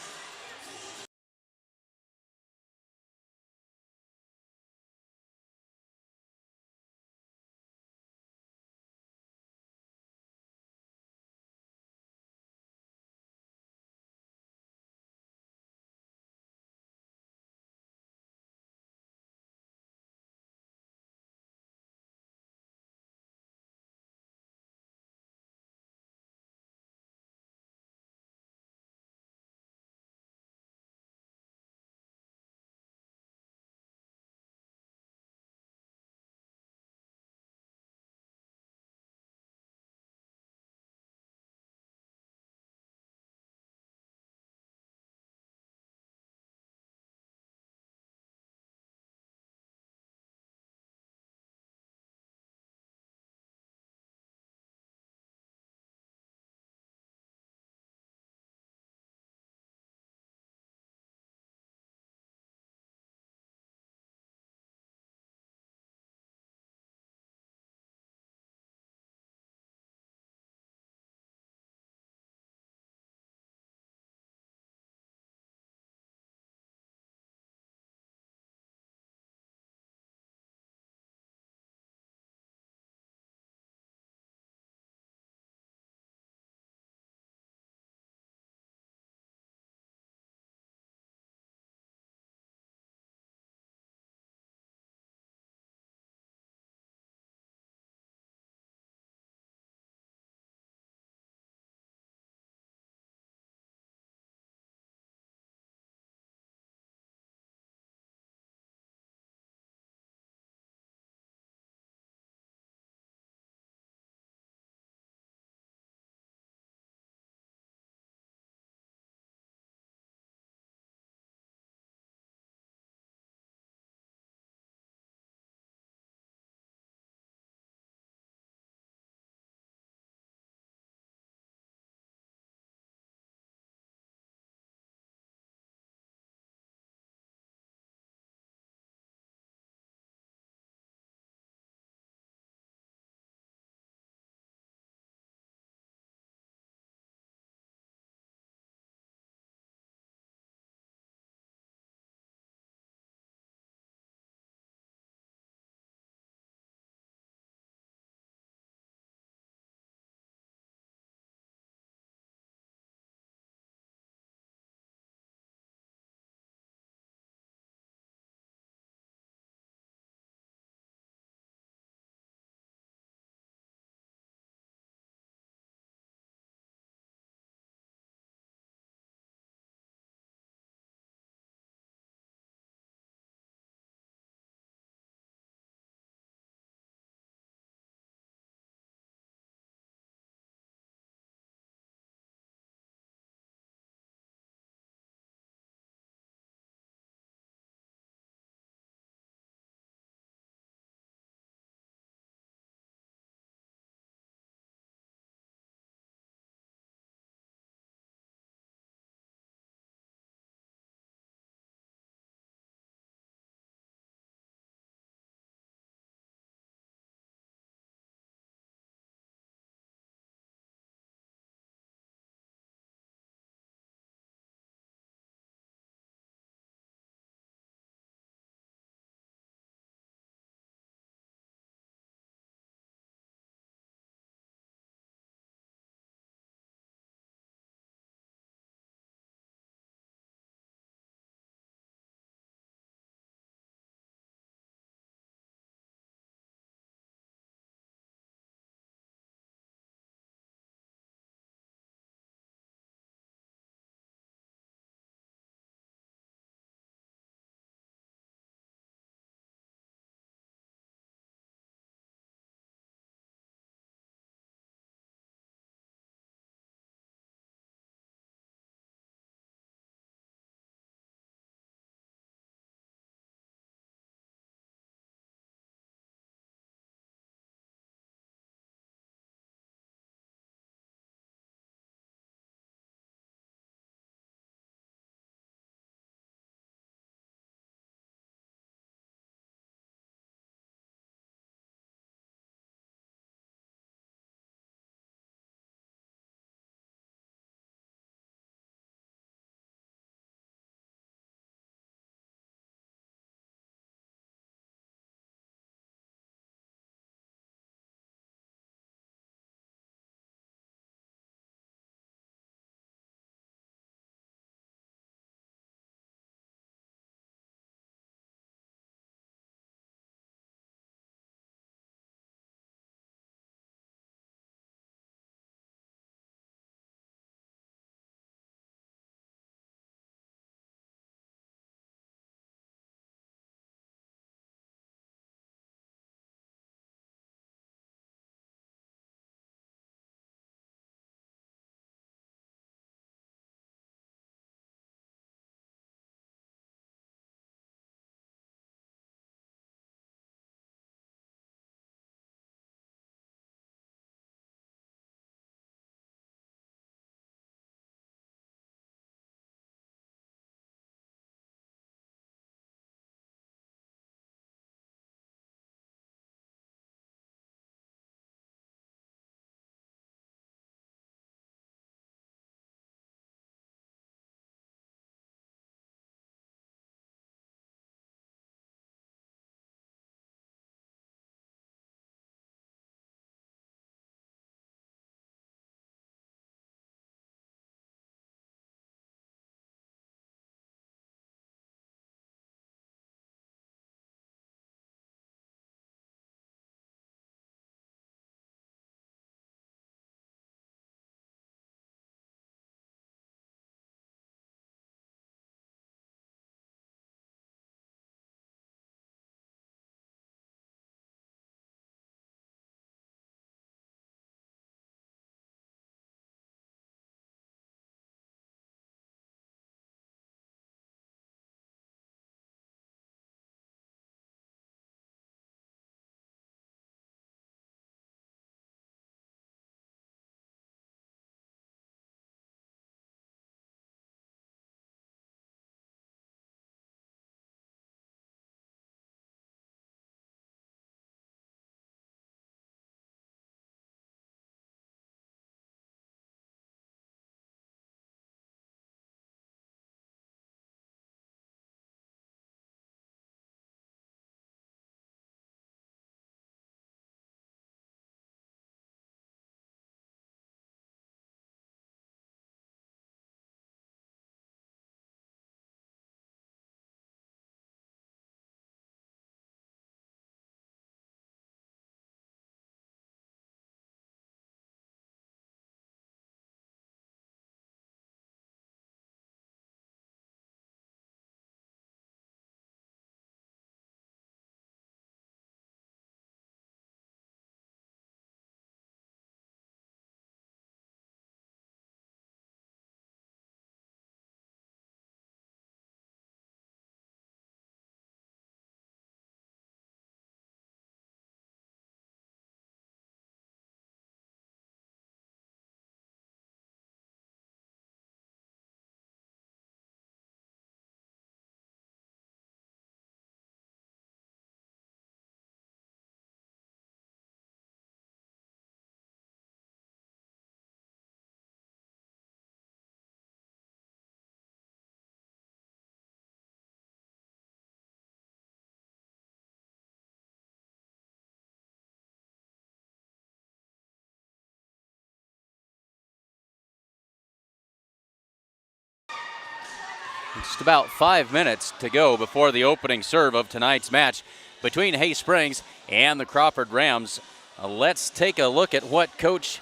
Just about 5 minutes to go before the opening serve of tonight's match between Hay Springs and the Crawford Rams. Let's take a look at what Coach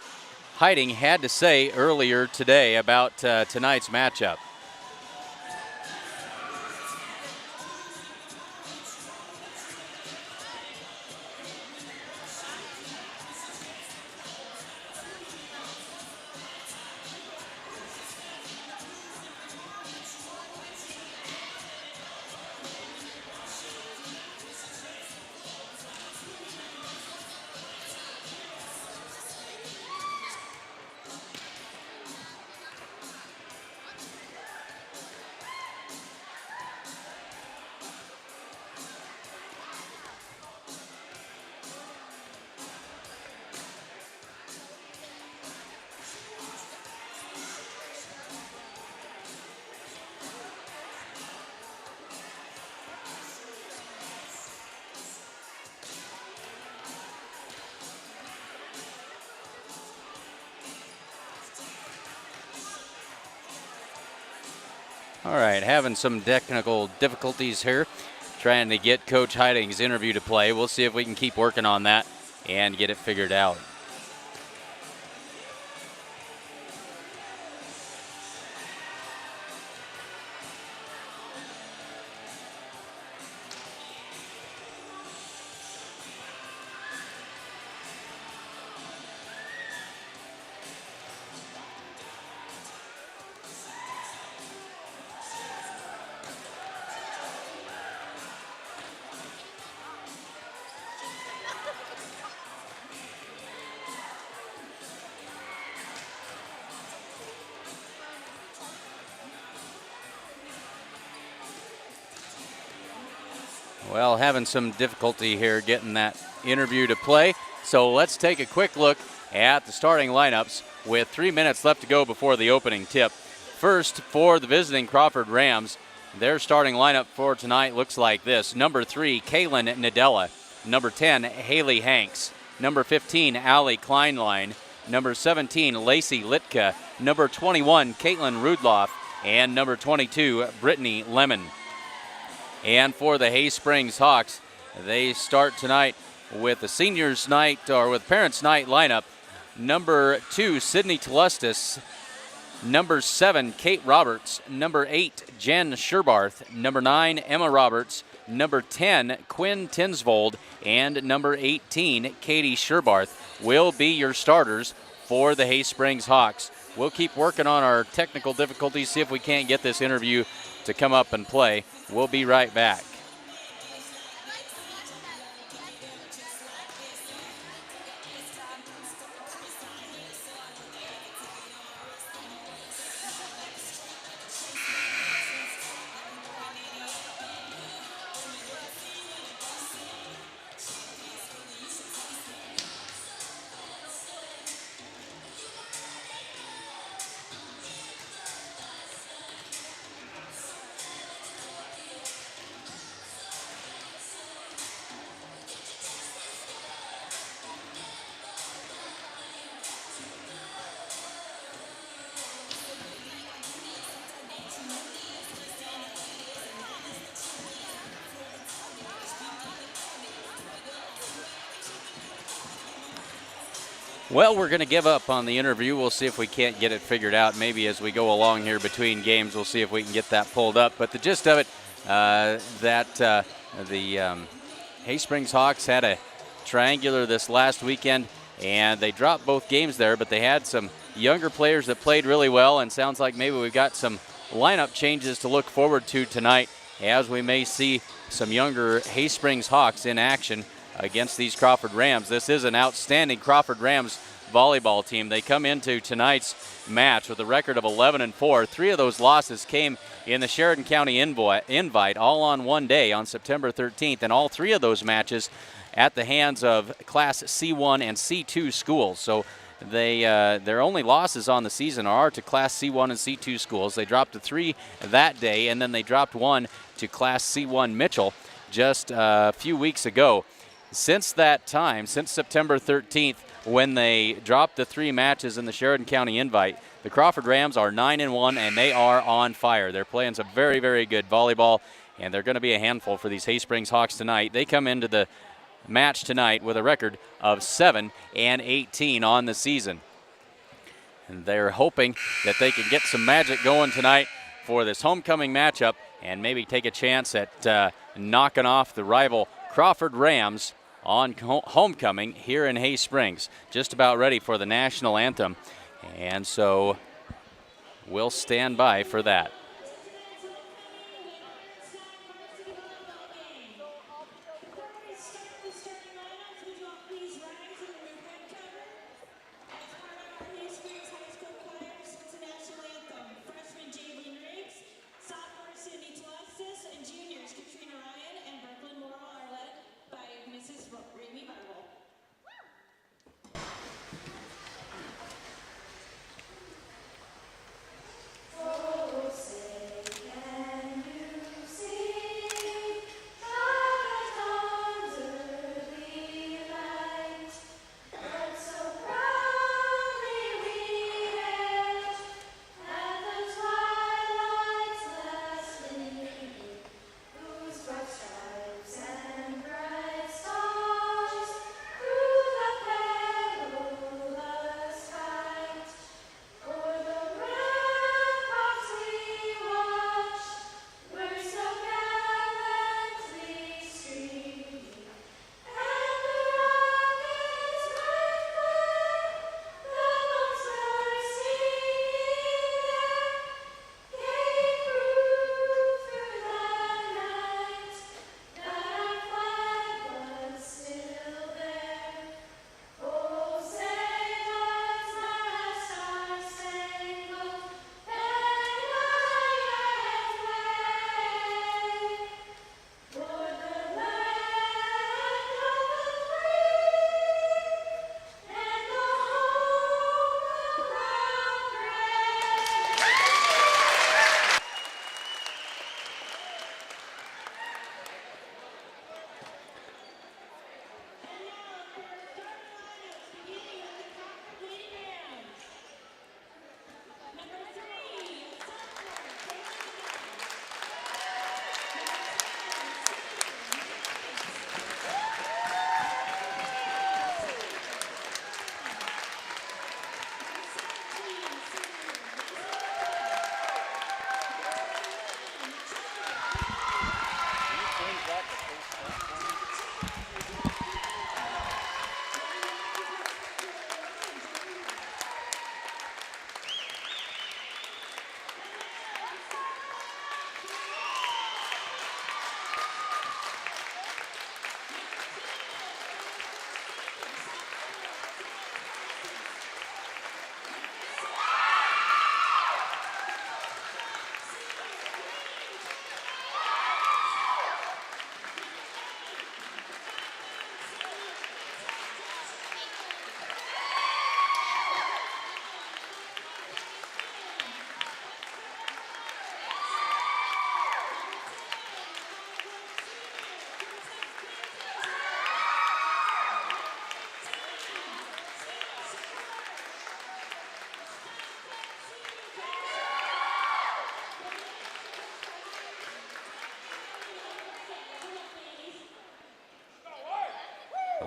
Heiting had to say earlier today about tonight's matchup. All right, having some technical difficulties here, trying to get Coach Heiting's interview to play. We'll see if we can keep working on that and get it figured out. Well, having some difficulty here getting that interview to play. So let's take a quick look at the starting lineups with 3 minutes left to go before the opening tip. First, for the visiting Crawford Rams, their starting lineup for tonight looks like this. Number 3, Kaylin Nadella. Number 10, Haley Hanks. Number 15, Allie Kleinlein. Number 17, Lacey Litka. Number 21, Caitlin Rudloff. And number 22, Brittany Lemon. And for the Hay Springs Hawks, they start tonight with the seniors night, or with parents night lineup. Number 2, Sydney Telustis. Number 7, Kate Roberts. Number 8, Jen Sherbarth. Number 9, Emma Roberts. Number 10, Quinn Tinsvold. And number 18, Katie Sherbarth will be your starters for the Hay Springs Hawks. We'll keep working on our technical difficulties, see if we can't get this interview to come up and play. We'll be right back. Well, we're going to give up on the interview. We'll see if we can't get it figured out. Maybe as we go along here between games, we'll see if we can get that pulled up. But the gist of it, the Hay Springs Hawks had a triangular this last weekend, and they dropped both games there, but they had some younger players that played really well, and sounds like maybe we've got some lineup changes to look forward to tonight, as we may see some younger Hay Springs Hawks in action against these Crawford Rams. This is an outstanding Crawford Rams volleyball team. They come into tonight's match with a record of 11-4. 3 of those losses came in the Sheridan County Invite, all on one day on September 13th, and all 3 of those matches at the hands of Class C1 and C2 schools. So their only losses on the season are to Class C1 and C2 schools. They dropped to 3 that day, and then they dropped 1 to Class C1 Mitchell just a few weeks ago. Since that time, since September 13th, when they dropped the 3 matches in the Sheridan County Invite. The Crawford Rams are 9-1, and they are on fire. They're playing some very, very good volleyball, and they're going to be a handful for these Hay Springs Hawks tonight. They come into the match tonight with a record of 7-18 on the season. And they're hoping that they can get some magic going tonight for this homecoming matchup and maybe take a chance at knocking off the rival Crawford Rams on homecoming here in Hay Springs. Just about ready for the national anthem. And so we'll stand by for that.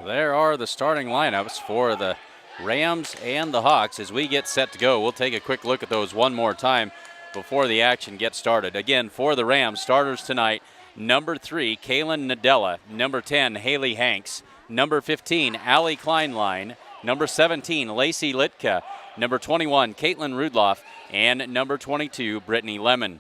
There are the starting lineups for the Rams and the Hawks as we get set to go. We'll take a quick look at those one more time before the action gets started. Again, for the Rams, starters tonight, number 3, Kaylin Nadella, number 10, Haley Hanks, number 15, Allie Kleinlein, number 17, Lacey Litka, number 21, Caitlin Rudloff, and number 22, Brittany Lemon.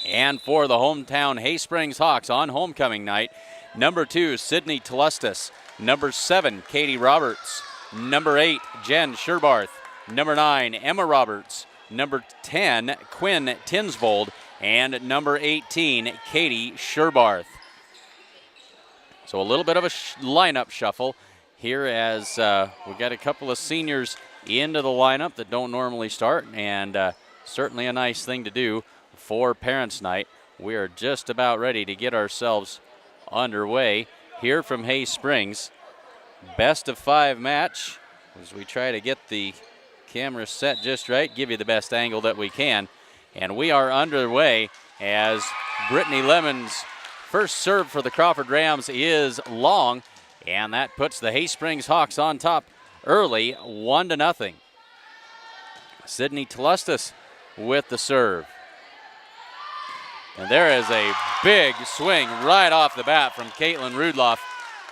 And for the hometown Hay Springs Hawks on homecoming night, number 2, Sydney Telustis, number 7, Katie Roberts, number 8, Jen Sherbarth, number 9, Emma Roberts, number 10, Quinn Tinsvold, and number 18, Katie Sherbarth. So a little bit of a lineup shuffle here as we've got a couple of seniors into the lineup that don't normally start, and certainly a nice thing to do for Parents' Night. We are just about ready to get ourselves underway here from Hay Springs. Best of 5 match as we try to get the camera set just right, give you the best angle that we can. And we are underway as Brittany Lemon's first serve for the Crawford Rams is long, and that puts the Hay Springs Hawks on top early, 1-0. Sydney Tlustis with the serve. And there is a big swing right off the bat from Caitlin Rudloff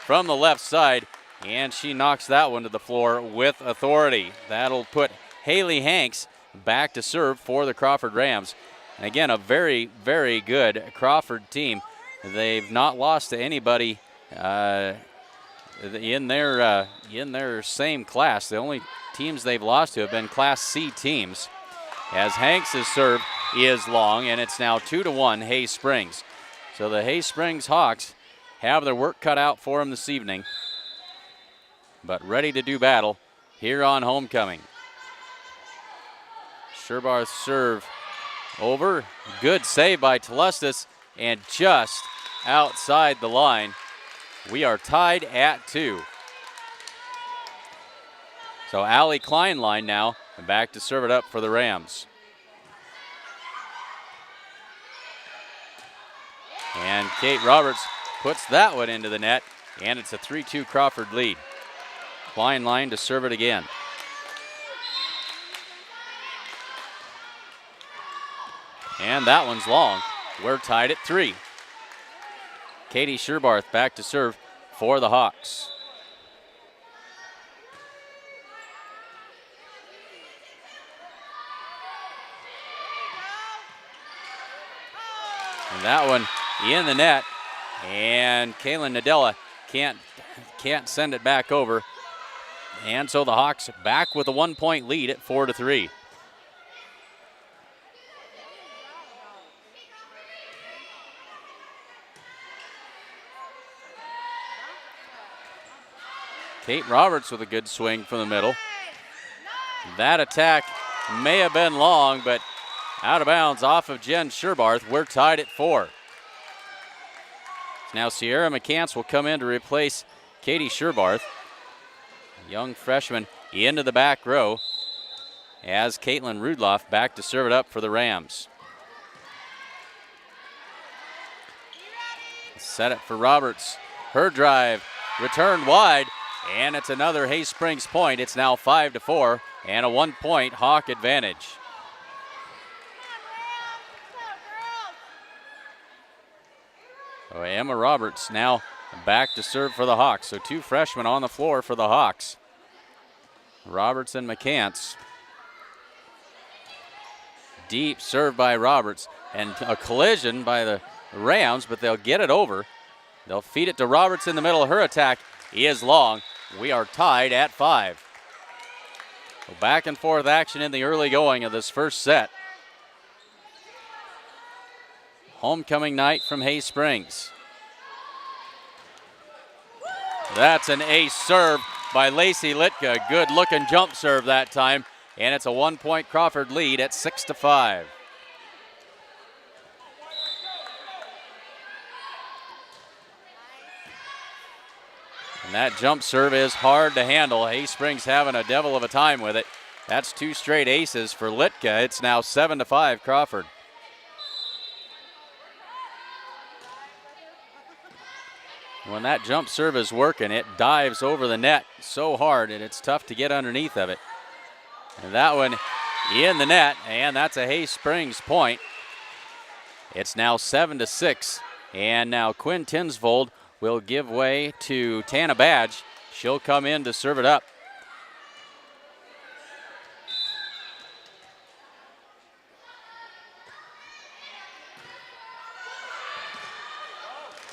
from the left side, and she knocks that one to the floor with authority. That'll put Haley Hanks back to serve for the Crawford Rams. And again, a very, very good Crawford team. They've not lost to anybody in their same class. The only teams they've lost to have been Class C teams. As Hanks' serve is long, and it's now 2-1 Hay Springs. So the Hay Springs Hawks have their work cut out for them this evening, but ready to do battle here on homecoming. Sherbarth's serve over. Good save by Tlustis, and just outside the line. We are tied at 2. So Allie Kleinlein now back to serve it up for the Rams. And Kate Roberts puts that one into the net, and it's a 3-2 Crawford lead. Kleinlein to serve it again. And that one's long. We're tied at 3. Katie Sherbarth back to serve for the Hawks. And that one in the net, and Kaylin Nadella can't send it back over. And so the Hawks back with a 1-point lead at 4-3. Kate Roberts with a good swing from the middle. That attack may have been long, but out of bounds off of Jen Sherbarth. We're tied at 4. Now Sierra McCants will come in to replace Katie Sherbarth. Young freshman into the back row as Caitlin Rudloff back to serve it up for the Rams. Set it for Roberts. Her drive returned wide, and it's another Hay Springs point. It's now 5-4 and a 1-point Hawk advantage. So Emma Roberts now back to serve for the Hawks. So 2 freshmen on the floor for the Hawks. Roberts and McCants. Deep serve by Roberts, and a collision by the Rams, but they'll get it over. They'll feed it to Roberts in the middle. Her attack is long. We are tied at 5. So back and forth action in the early going of this first set. Homecoming night from Hay Springs. That's an ace serve by Lacey Litka. Good looking jump serve that time. And it's a 1-point Crawford lead at 6-5. And that jump serve is hard to handle. Hay Springs having a devil of a time with it. That's 2 straight aces for Litka. It's now 7-5 Crawford. When that jump serve is working, it dives over the net so hard, and it's tough to get underneath of it. And that one in the net, and that's a Hay Springs point. It's now 7-6, and now Quinn Tinsvold will give way to Tana Badge. She'll come in to serve it up.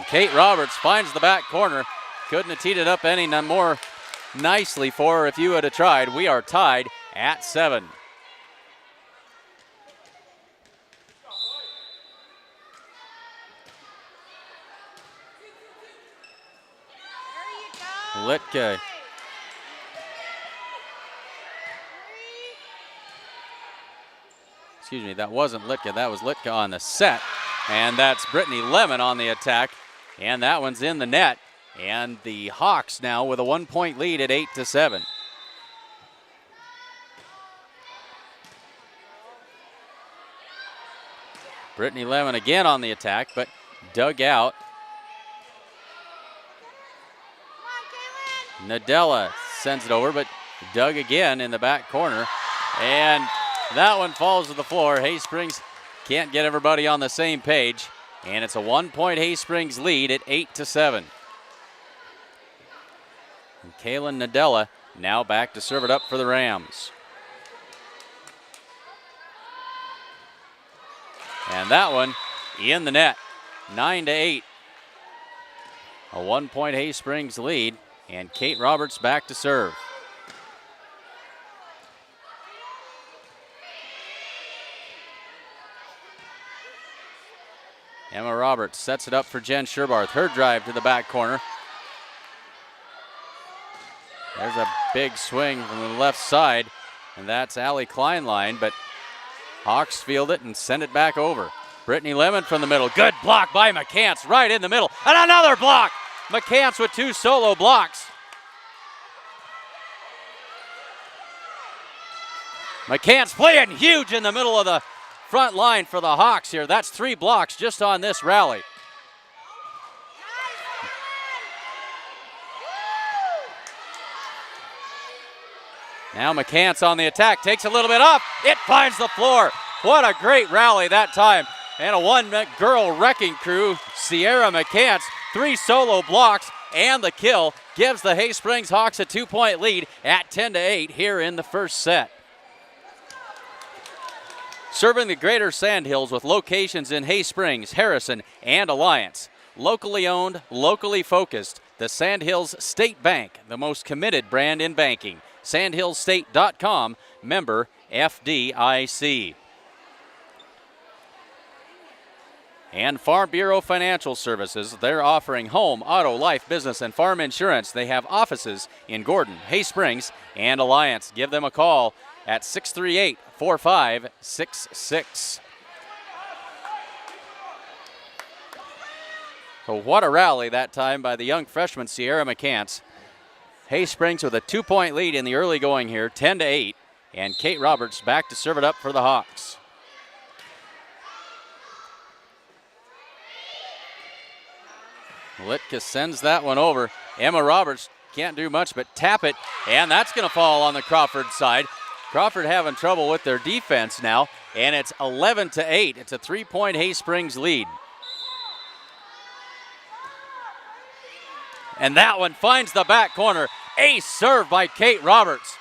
Kate Roberts finds the back corner. Couldn't have teed it up any more nicely for her if you would have tried. We are tied at 7. Litka. Excuse me, that wasn't Litka. That was Litka on the set. And that's Brittany Lemon on the attack. And that one's in the net. And the Hawks now with a 1-point lead at 8-7. Brittany Lemon again on the attack, but dug out. Nadella sends it over, but dug again in the back corner. And that one falls to the floor. Hay Springs can't get everybody on the same page. And it's a 1-point Hay Springs lead at 8-7. And Kaylin Nadella now back to serve it up for the Rams. And that one in the net, 9-8. A 1-point Hay Springs lead, and Kate Roberts back to serve. Emma Roberts sets it up for Jen Sherbarth. Her drive to the back corner. There's a big swing from the left side, and that's Allie Kleinlein, but Hawks field it and send it back over. Brittany Lemon from the middle. Good block by McCants right in the middle. And another block. McCants with 2 solo blocks. McCants playing huge in the middle of the front line for the Hawks here. That's 3 blocks just on this rally. Now McCants on the attack, takes a little bit off. It finds the floor. What a great rally that time. And a one-girl wrecking crew, Sierra McCants, 3 solo blocks and the kill gives the Hay Springs Hawks a 2-point lead at 10-8 here in the first set. Serving the greater Sandhills with locations in Hay Springs, Harrison, and Alliance. Locally owned, locally focused, the Sandhills State Bank, the most committed brand in banking. Sandhillsstate.com, member FDIC. And Farm Bureau Financial Services, they're offering home, auto, life, business, and farm insurance. They have offices in Gordon, Hay Springs, and Alliance. Give them a call at 638-4566. So what a rally that time by the young freshman Sierra McCants. Hay Springs with a 2-point lead in the early going here, 10-8, and Kate Roberts back to serve it up for the Hawks. Litka sends that one over. Emma Roberts can't do much but tap it, and that's going to fall on the Crawford side. Crawford having trouble with their defense now, and it's 11-8. It's a 3-point Hay Springs lead. And that one finds the back corner. Ace serve by Kate Roberts.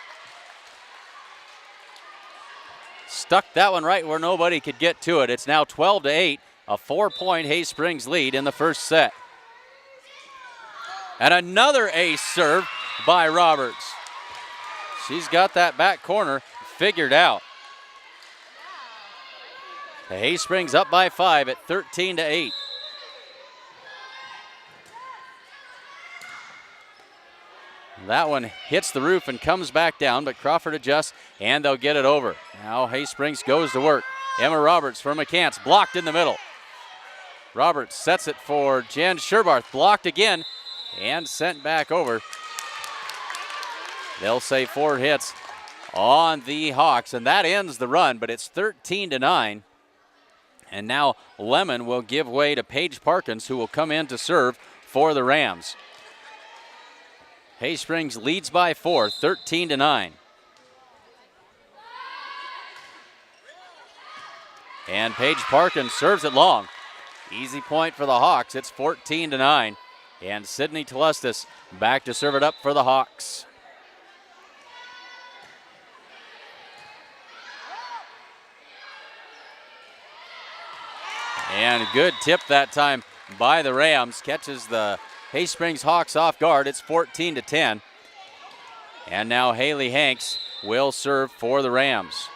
Stuck that one right where nobody could get to it. It's now 12-8, a 4-point Hay Springs lead in the first set. And another ace serve by Roberts. She's got that back corner figured out. The Hay Springs up by 5 at 13-8. That one hits the roof and comes back down, but Crawford adjusts, and they'll get it over. Now Hay Springs goes to work. Emma Roberts for McCants, blocked in the middle. Roberts sets it for Jen Sherbarth, blocked again, and sent back over. They'll say 4 hits on the Hawks, and that ends the run, but it's 13-9. And now Lemon will give way to Paige Parkins, who will come in to serve for the Rams. Hay Springs leads by 4, 13-9. And Paige Parkins serves it long. Easy point for the Hawks. It's 14-9. And Sydney Telustis back to serve it up for the Hawks. And a good tip that time by the Rams. Catches the Hay Springs Hawks off guard. It's 14-10. And now Haley Hanks will serve for the Rams.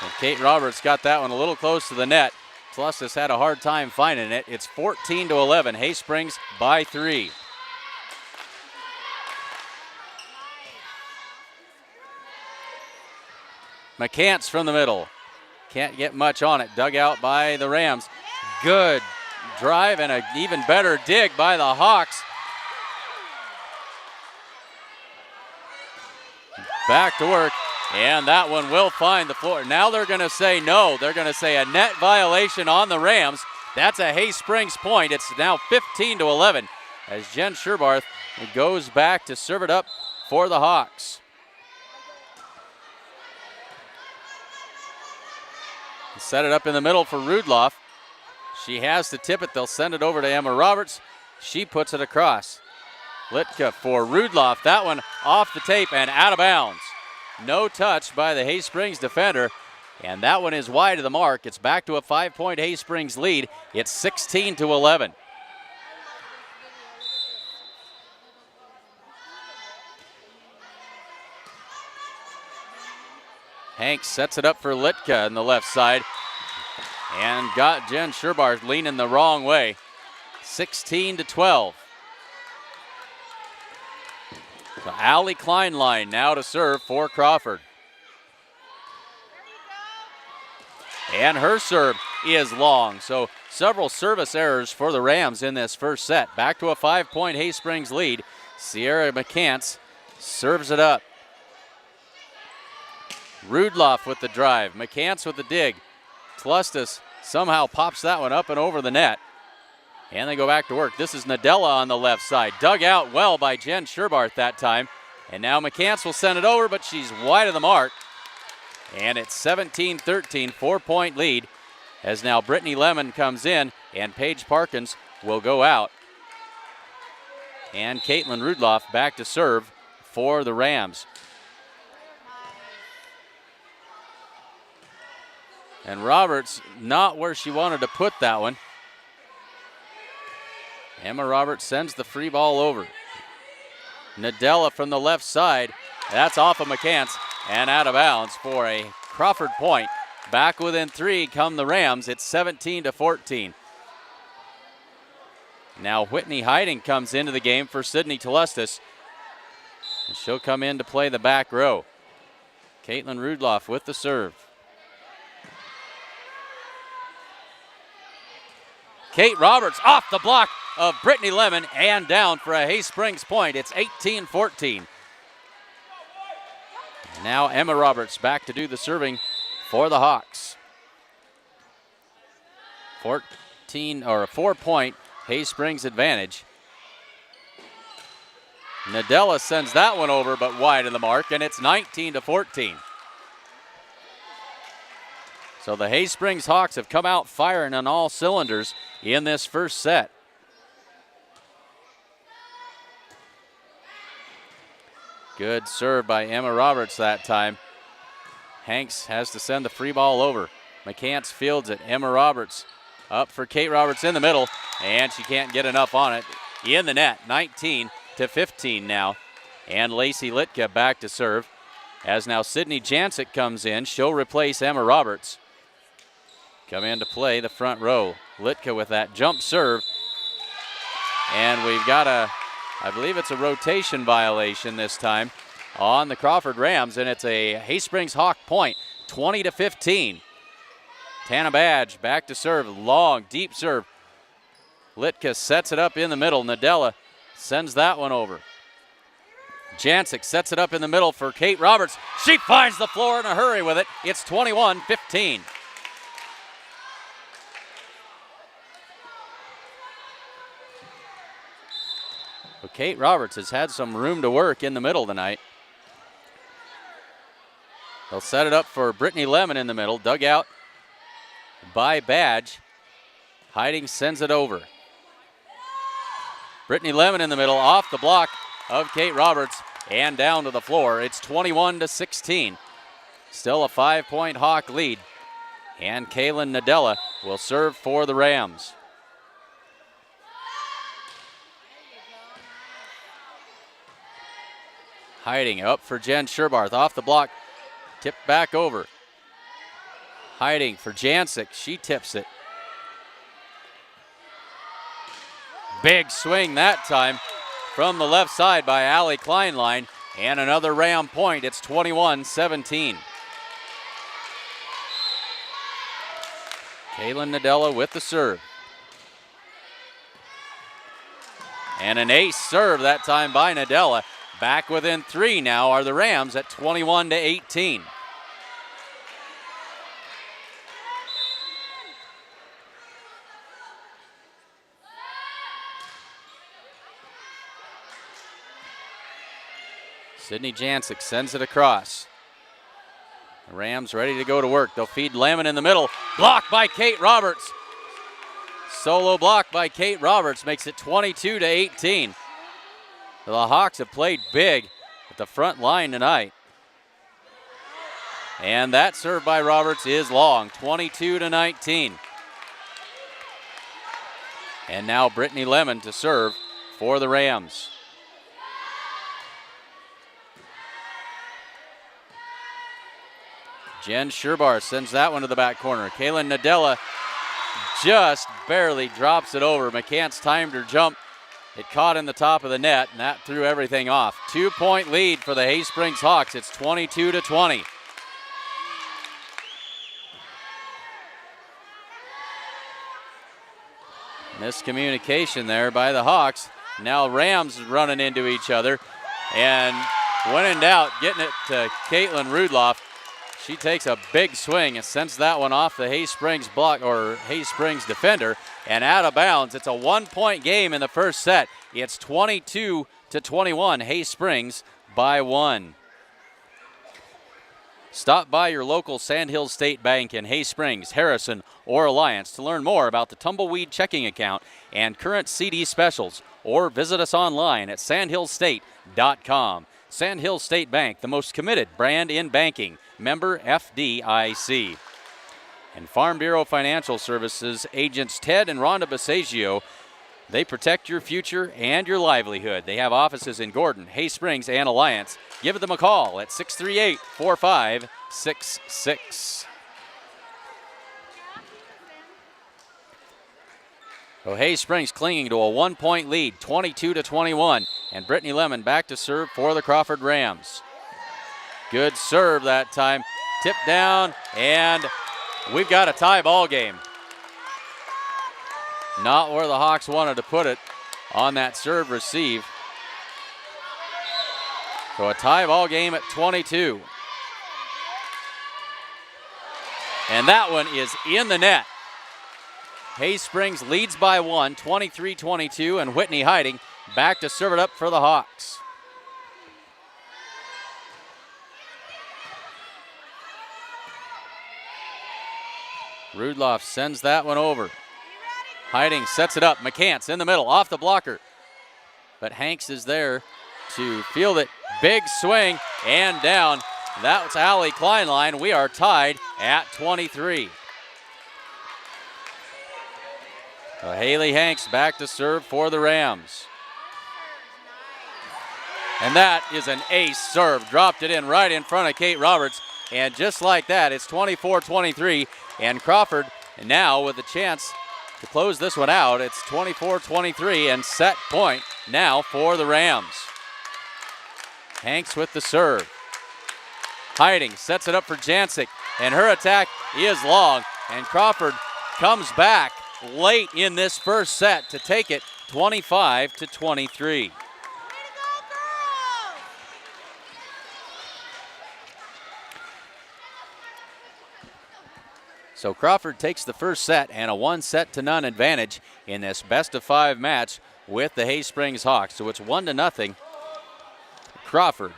And Kate Roberts got that one a little close to the net. Telustis had a hard time finding it. It's 14-11. Hay Springs by 3. McCants from the middle. Can't get much on it. Dug out by the Rams. Good drive and an even better dig by the Hawks. Back to work. And that one will find the floor. Now they're going to say no. They're going to say a net violation on the Rams. That's a Hay Springs point. It's now 15-11 as Jen Sherbarth goes back to serve it up for the Hawks. Set it up in the middle for Rudloff. She has to tip it. They'll send it over to Emma Roberts. She puts it across. Litka for Rudloff. That one off the tape and out of bounds. No touch by the Hay Springs defender. And that one is wide of the mark. It's back to a 5-point Hay Springs lead. It's 16-11. Hanks sets it up for Litka on the left side and got Jen Sherbarth leaning the wrong way. 16-12. So Allie Kleinlein now to serve for Crawford. And her serve is long. So several service errors for the Rams in this first set. Back to a 5-point Hay Springs lead. Sierra McCants serves it up. Rudloff with the drive. McCants with the dig. Tlustis somehow pops that one up and over the net. And they go back to work. This is Nadella on the left side. Dug out well by Jen Sherbarth that time. And now McCants will send it over, but she's wide of the mark. And it's 17-13, 4-point lead, as now Brittany Lemon comes in and Paige Parkins will go out. And Caitlin Rudloff back to serve for the Rams. And Roberts not where she wanted to put that one. Emma Roberts sends the free ball over. Nadella from the left side. That's off of McCants and out of bounds for a Crawford point. Back within 3 come the Rams. It's 17-14. Now Whitney Hiding comes into the game for Sydney Tlustis. And she'll come in to play the back row. Caitlin Rudloff with the serve. Kate Roberts off the block of Brittany Lemon and down for a Hay Springs point. It's 18-14. Now Emma Roberts back to do the serving for the Hawks. 4-point Hay Springs advantage. Nadella sends that one over but wide of the mark, and it's 19-14. So the Hay Springs Hawks have come out firing on all cylinders in this first set. Good serve by Emma Roberts that time. Hanks has to send the free ball over. McCants fields it. Emma Roberts up for Kate Roberts in the middle, and she can't get enough on it. In the net, 19-15 now. And Lacey Litka back to serve. As now Sydney Jancic comes in, she'll replace Emma Roberts. Come in to play the front row. Litka with that jump serve. And we've got I believe it's a rotation violation this time on the Crawford Rams, and it's a Hay Springs Hawk point, 20-15. Tana Badge back to serve, long, deep serve. Litka sets it up in the middle. Nadella sends that one over. Jancic sets it up in the middle for Kate Roberts. She finds the floor in a hurry with it. It's 21-15. Well, Kate Roberts has had some room to work in the middle tonight. They'll set it up for Brittany Lemon in the middle. Dug out by Badge. Hiding sends it over. Brittany Lemon in the middle, off the block of Kate Roberts and down to the floor. It's 21-16. Still a 5-point Hawk lead. And Kaylin Nadella will serve for the Rams. Hiding up for Jen Sherbarth. Off the block, tipped back over. Hiding for Jancic. She tips it. Big swing that time from the left side by Allie Kleinlein. And another Ram point. It's 21-17. Kaylin Nadella with the serve. And an ace serve that time by Nadella. Back within 3 now are the Rams at 21-18. Sydney Jancic sends it across. The Rams ready to go to work. They'll feed Lemon in the middle. Blocked by Kate Roberts. Solo block by Kate Roberts makes it 22-18. The Hawks have played big at the front line tonight. And that serve by Roberts is long, 22-19. And now Brittany Lemon to serve for the Rams. Jen Sherbar sends that one to the back corner. Kaylin Nadella just barely drops it over. McCants timed her jump. It caught in the top of the net, and that threw everything off. 2-point lead for the Hay Springs Hawks. It's 22-20. Miscommunication there by the Hawks. Now Rams running into each other. And when in doubt, getting it to Caitlin Rudloff. She takes a big swing and sends that one off the Hay Springs block or Hay Springs defender and out of bounds. It's a 1-point game in the first set. It's 22-21. Hay Springs by 1. Stop by your local Sandhill State Bank in Hay Springs, Harrison, or Alliance to learn more about the Tumbleweed checking account and current CD specials, or visit us online at sandhillstate.com. Sandhill State Bank, the most committed brand in banking. Member FDIC. And Farm Bureau Financial Services agents Ted and Rhonda Basagio, they protect your future and your livelihood. They have offices in Gordon, Hay Springs, and Alliance. Give them a call at 638-4566. So Hay Springs clinging to a 1-point lead, 22-21. And Brittany Lemon back to serve for the Crawford Rams. Good serve that time. Tipped down, and we've got a tie ball game. Not where the Hawks wanted to put it on that serve receive. So a tie ball game at 22. And that one is in the net. Hay Springs leads by 1, 23-22, and Whitney Hiding back to serve it up for the Hawks. Rudloff sends that one over. Hiding sets it up. McCants in the middle, off the blocker. But Hanks is there to field it. Big swing and down. That's Allie Kleinlein. We are tied at 23. So Haley Hanks back to serve for the Rams. And that is an ace serve. Dropped it in right in front of Kate Roberts. And just like that, it's 24-23. And Crawford now with a chance to close this one out. It's 24-23 and set point now for the Rams. Hanks with the serve. Hiding sets it up for Jancic, and her attack is long. And Crawford comes back late in this first set to take it 25-23. So Crawford takes the first set and a 1-0 advantage in this best-of-5 match with the Hay Springs Hawks. So it's 1-0 Crawford.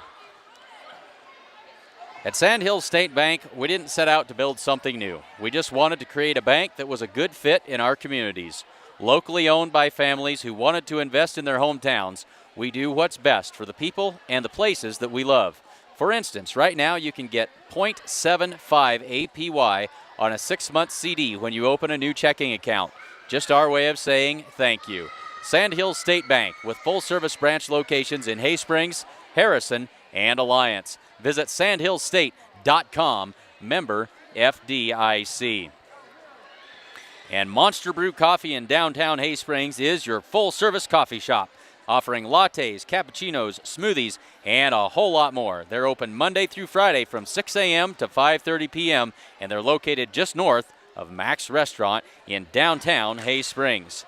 At Sandhill State Bank, we didn't set out to build something new. We just wanted to create a bank that was a good fit in our communities. Locally owned by families who wanted to invest in their hometowns, we do what's best for the people and the places that we love. For instance, right now you can get 0.75 APY on a 6-month CD when you open a new checking account. Just our way of saying thank you. Sandhill State Bank with full-service branch locations in Hay Springs, Harrison, and Alliance. Visit sandhillstate.com, member FDIC. And Monster Brew Coffee in downtown Hay Springs is your full-service coffee shop, offering lattes, cappuccinos, smoothies, and a whole lot more. They're open Monday through Friday from 6 a.m. to 5:30 p.m., and they're located just north of Mac's Restaurant in downtown Hay Springs.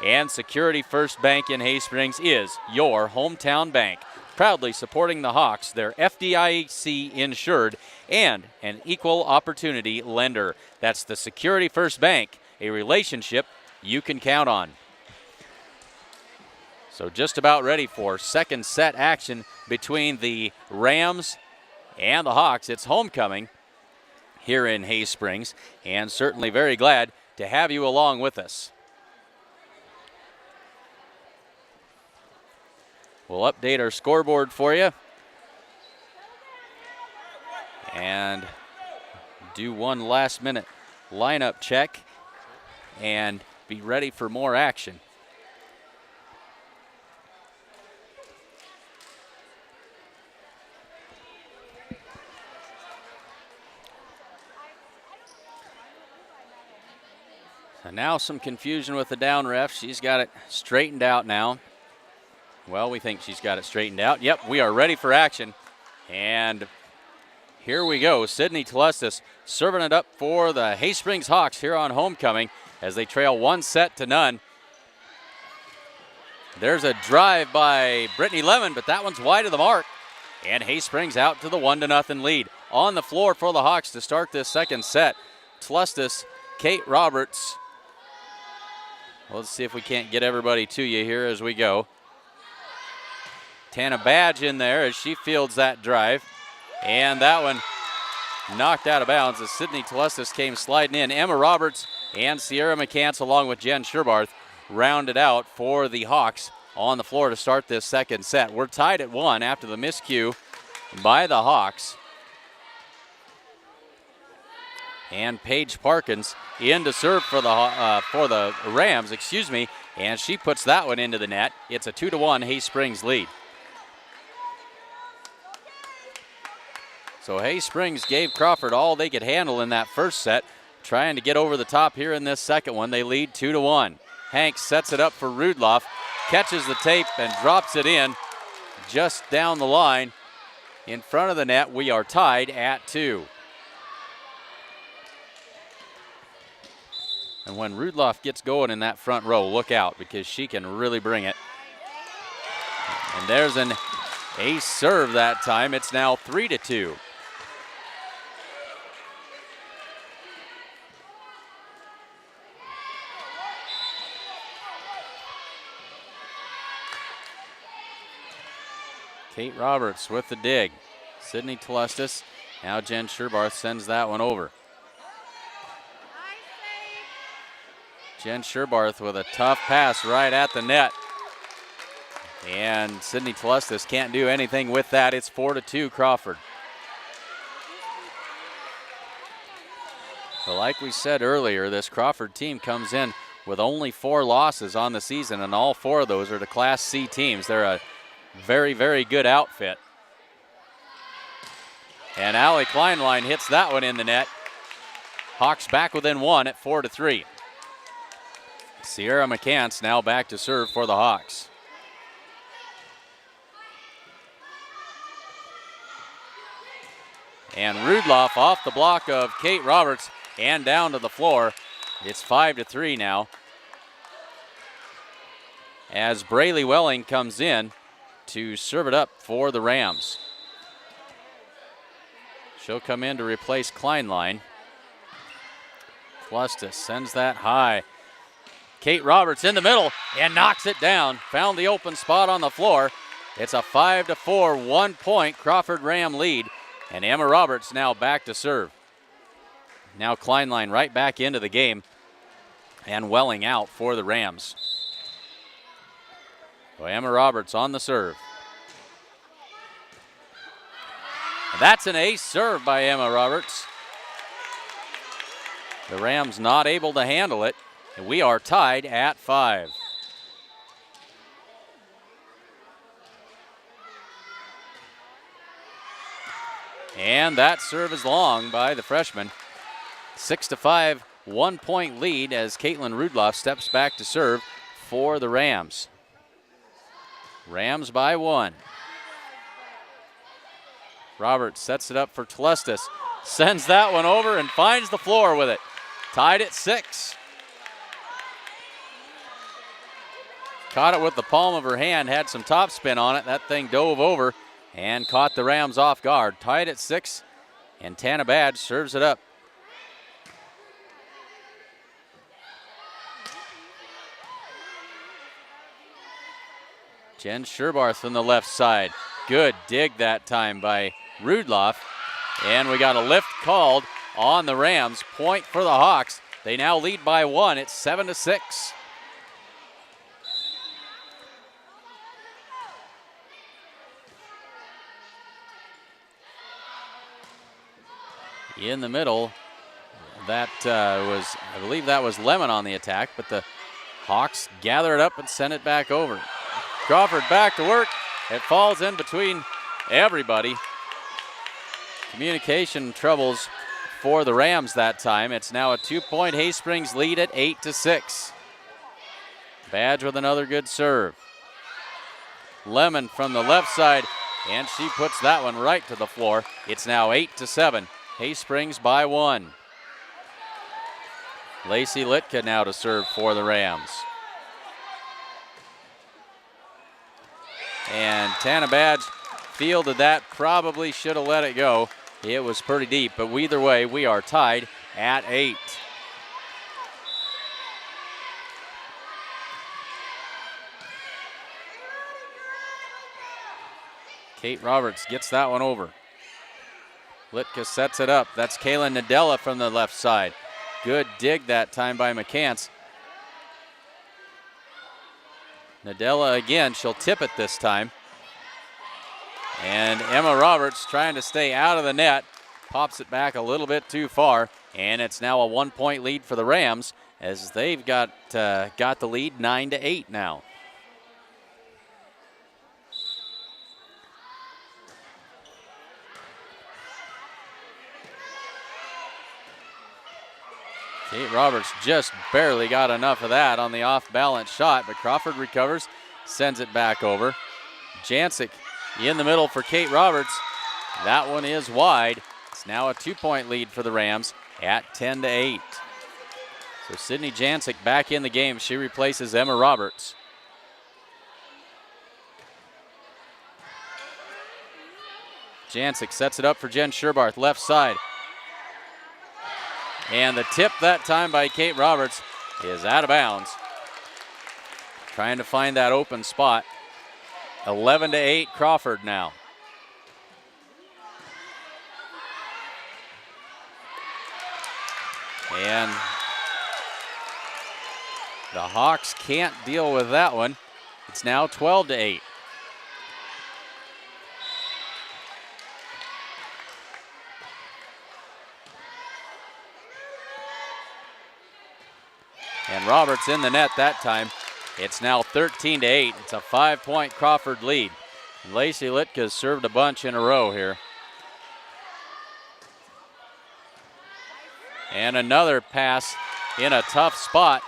And Security First Bank in Hay Springs is your hometown bank. proudly supporting the Hawks. They're FDIC insured and an equal opportunity lender. That's the Security First Bank, a relationship you can count on. So just about ready for second set action between the Rams and the Hawks. It's homecoming here in Hay Springs, and certainly very glad to have you along with us. We'll update our scoreboard for you and do one last-minute lineup check and be ready for more action. And now some confusion with the down ref. She's got it straightened out now. Well, we think she's got it straightened out. Yep, we are ready for action. And here we go. Sydney Telestis serving it up for the Hay Springs Hawks here on homecoming as they trail 1-0. There's a drive by Brittany Lemon, but that one's wide of the mark. And Hay Springs out to the 1-0 lead. On the floor for the Hawks to start this second set. Telestis, Kate Roberts. Let's see if we can't get everybody to you here as we go. Tana Badge in there as she fields that drive. And that one knocked out of bounds as Sydney Telestis came sliding in. Emma Roberts and Sierra McCants along with Jen Sherbarth rounded out for the Hawks on the floor to start this second set. We're tied at 1 after the miscue by the Hawks. And Paige Parkins in to serve for the Rams, and she puts that one into the net. It's a 2-1 Hay Springs lead. So Hay Springs gave Crawford all they could handle in that first set, trying to get over the top here in this second one. They lead 2-1. Hanks sets it up for Rudloff, catches the tape and drops it in just down the line in front of the net. We are tied at 2. And when Rudloff gets going in that front row, look out because she can really bring it. And there's an ace serve that time. It's now 3-2. Kate Roberts with the dig. Sydney Telestis. Now Jen Sherbarth sends that one over. Jen Sherbarth with a tough pass right at the net. And Sydney Telestis can't do anything with that. It's 4-2 Crawford. But like we said earlier, this Crawford team comes in with only 4 losses on the season, and all 4 of those are to Class C teams. They're a very, very good outfit. And Allie Kleinlein hits that one in the net. Hawks back within 1 at 4-3. Sierra McCants now back to serve for the Hawks. And Rudloff off the block of Kate Roberts and down to the floor. It's 5-3 now. As Braylee Welling comes in to serve it up for the Rams. She'll come in to replace Kleinlein. Telestis sends that high. Kate Roberts in the middle and knocks it down. Found the open spot on the floor. It's a 5-4 1-point Crawford Ram lead. And Emma Roberts now back to serve. Now Kleinlein right back into the game. And Welling out for the Rams. So Emma Roberts on the serve. And that's an ace serve by Emma Roberts. The Rams not able to handle it. And we are tied at 5. And that serve is long by the freshman. 6-5, 1-point lead as Caitlin Rudloff steps back to serve for the Rams. Rams by 1. Roberts sets it up for Telestis. Sends that one over and finds the floor with it. Tied at 6. caught it with the palm of her hand, had some topspin on it. That thing dove over and caught the Rams off guard. Tied at 6, and Tana Badge serves it up. Jen Sherbarth from the left side. Good dig that time by Rudloff. And we got a lift called on the Rams. Point for the Hawks. They now lead by 1. It's 7-6. In the middle, that I believe that was Lemon on the attack, but the Hawks gather it up and send it back over. Crawford back to work. It falls in between everybody. Communication troubles for the Rams that time. It's now a 2-point Hay Springs lead at 8-6. Badge with another good serve. Lemon from the left side, and she puts that one right to the floor. It's now 8-7. Hay Springs by 1. Lacey Litka now to serve for the Rams. And Tana Badge fielded that, probably should have let it go. It was pretty deep, but either way, we are tied at 8. Kate Roberts gets that one over. Litka sets it up. That's Kaylin Nadella from the left side. Good dig that time by McCants. Nadella again, she'll tip it this time. And Emma Roberts trying to stay out of the net. Pops it back a little bit too far. And it's now a 1-point lead for the Rams as they've got the lead 9-8 now. Kate Roberts just barely got enough of that on the off-balance shot, but Crawford recovers, sends it back over. Jancic in the middle for Kate Roberts. That one is wide. It's now a 2-point lead for the Rams at 10-8. So Sydney Jancic back in the game. She replaces Emma Roberts. Jancic sets it up for Jen Sherbarth, left side. And the tip that time by Kate Roberts is out of bounds. Trying to find that open spot. 11-8 Crawford now. And the Hawks can't deal with that one. It's now 12-8. And Roberts in the net that time. It's now 13-8. It's a 5-point Crawford lead. Lacey Litka's served a bunch in a row here. And another pass in a tough spot.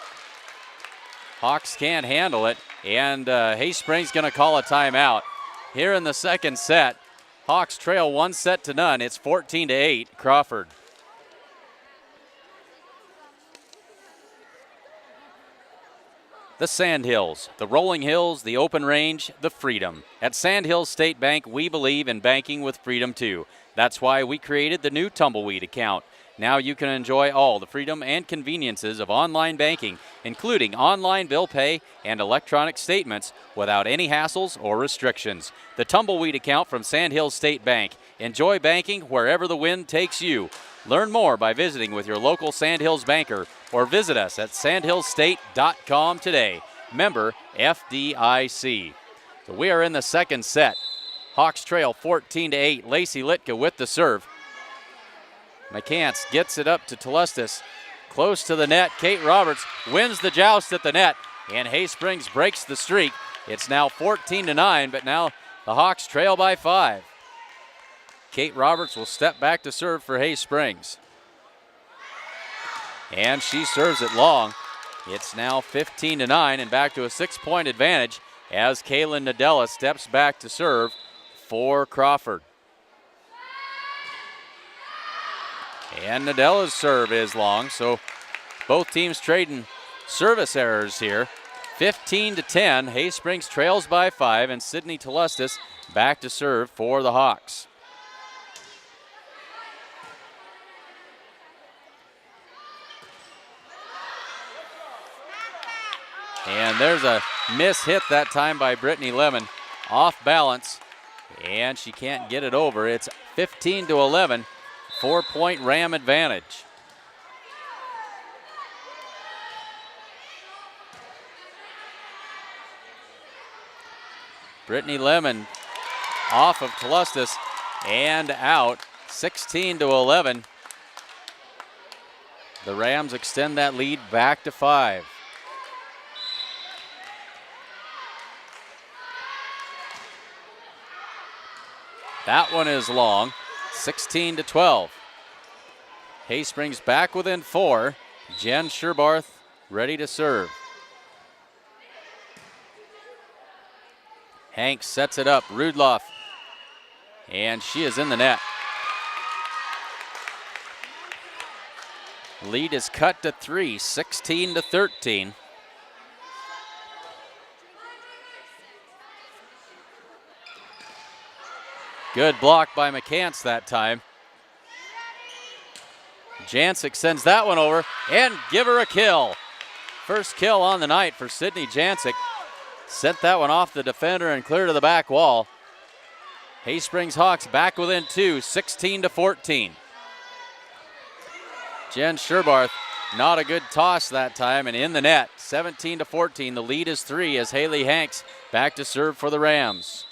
Hawks can't handle it. And Hay Springs going to call a timeout. Here in the second set, Hawks trail 1-0. It's 14-8 Crawford. The Sandhills, the rolling hills, the open range, the freedom. At Sandhills State Bank, we believe in banking with freedom too. That's why we created the new Tumbleweed account. Now you can enjoy all the freedom and conveniences of online banking, including online bill pay and electronic statements without any hassles or restrictions. The Tumbleweed account from Sandhills State Bank. Enjoy banking wherever the wind takes you. Learn more by visiting with your local Sandhills banker or visit us at sandhillsstate.com today. Member FDIC. So we are in the second set. Hawks trail 14-8. Lacey Litka with the serve. McCants gets it up to Telestis. Close to the net. Kate Roberts wins the joust at the net. And Hay Springs breaks the streak. It's now 14-9, but now the Hawks trail by 5. Kate Roberts will step back to serve for Hay Springs. And she serves it long. It's now 15-9 and back to a 6-point advantage as Kaylin Nadella steps back to serve for Crawford. And Nadella's serve is long, so both teams trading service errors here. 15-10, Hay Springs trails by 5, and Sydney Telestis back to serve for the Hawks. And there's a miss hit that time by Brittany Lemon, off balance, and she can't get it over. It's 15-11, 4-point Ram advantage. Brittany Lemon off of Telestis and out, 16-11. The Rams extend that lead back to 5. That one is long, 16-12. Hay Springs back within 4. Jen Sherbarth ready to serve. Hanks sets it up, Rudloff, and she is in the net. Lead is cut to 3, 16-13. Good block by McCants that time. Jancic sends that one over and give her a kill. First kill on the night for Sydney Jancic. Sent that one off the defender and clear to the back wall. Hay Springs Hawks back within 2, 16-14. Jen Sherbarth, not a good toss that time, and in the net, 17-14. The lead is 3 as Haley Hanks back to serve for the Rams.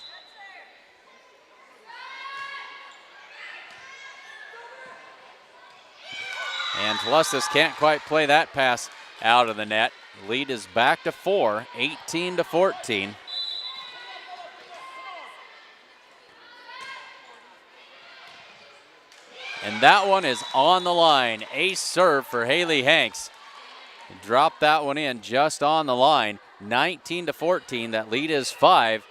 And Telestis can't quite play that pass out of the net. Lead is back to 4, 18-14. And that one is on the line. Ace serve for Haley Hanks. Dropped that one in just on the line. 19-14. That lead is 5.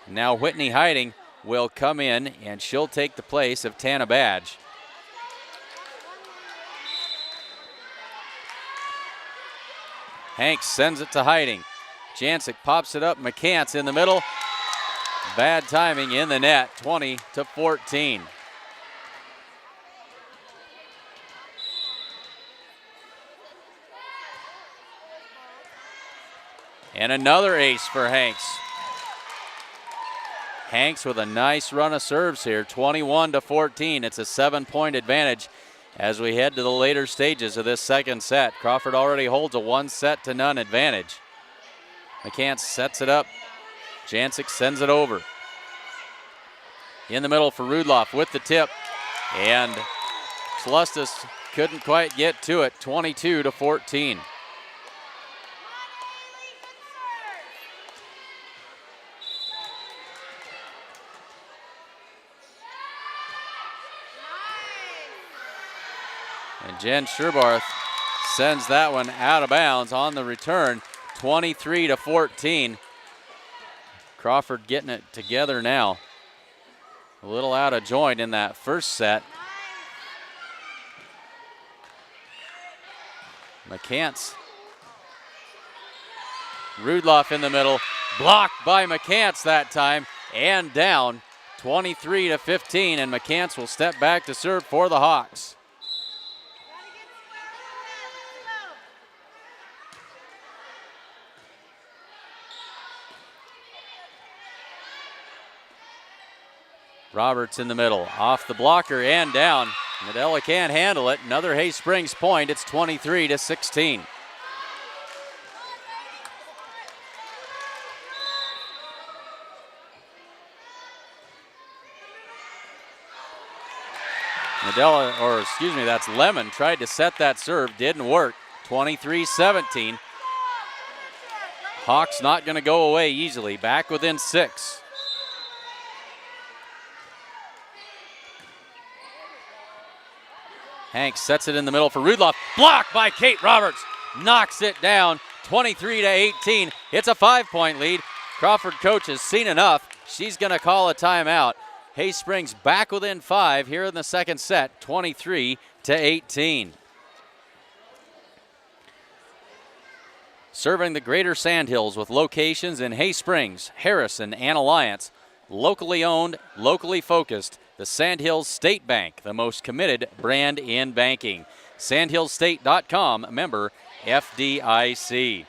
Now Whitney Hiding will come in and she'll take the place of Tana Badge. Hanks sends it to Hiding. Jancic pops it up. McCants in the middle. Bad timing in the net, 20-14. And another ace for Hanks. Hanks with a nice run of serves here, 21-14. It's a 7-point advantage as we head to the later stages of this second set. Crawford already holds a 1-0 advantage. McCants sets it up. Jancic sends it over. In the middle for Rudloff with the tip. And Telestis couldn't quite get to it, 22-14. And Jen Sherbarth sends that one out of bounds on the return, 23-14. Crawford getting it together now. A little out of joint in that first set. McCants. Rudloff in the middle. Blocked by McCants that time and down, 23-15, and McCants will step back to serve for the Hawks. Roberts in the middle, off the blocker and down. Nadella can't handle it. Another Hay Springs point. It's 23-16. Nadella, or excuse me, that's Lemon, tried to set that serve, didn't work. 23-17. Hawks not going to go away easily. Back within 6. Hanks sets it in the middle for Rudloff. Blocked by Kate Roberts. Knocks it down, 23-18. It's a 5-point lead. Crawford coach has seen enough. She's going to call a timeout. Hay Springs back within 5 here in the second set, 23-18. serving the greater Sandhills with locations in Hay Springs, Harrison, and Alliance. Locally owned, locally focused, the Sandhills State Bank, the most committed brand in banking. Sandhillsstate.com, member FDIC.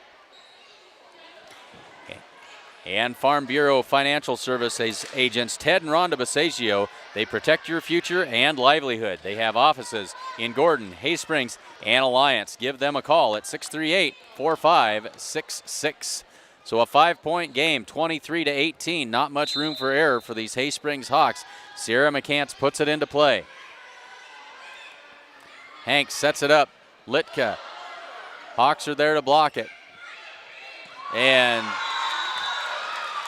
And Farm Bureau Financial Services agents Ted and Rhonda Basagio. They protect your future and livelihood. They have offices in Gordon, Hay Springs, and Alliance. Give them a call at 638-4566. So a 5-point game, 23-18. Not much room for error for these Hay Springs Hawks. Sierra McCants puts it into play. Hanks sets it up. Litka. Hawks are there to block it. And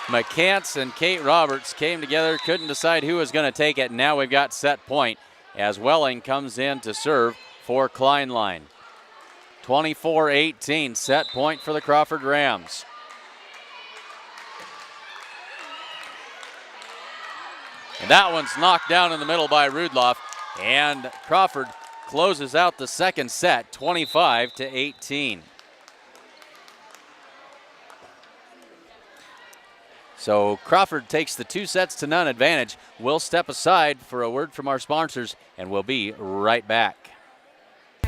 McCants and Kate Roberts came together, couldn't decide who was going to take it. Now we've got set point as Welling comes in to serve for Kleinlein. 24-18, set point for the Crawford Rams. And that one's knocked down in the middle by Rudloff, and Crawford closes out the second set, 25-18. So Crawford takes the 2-0 advantage. We'll step aside for a word from our sponsors, and we'll be right back.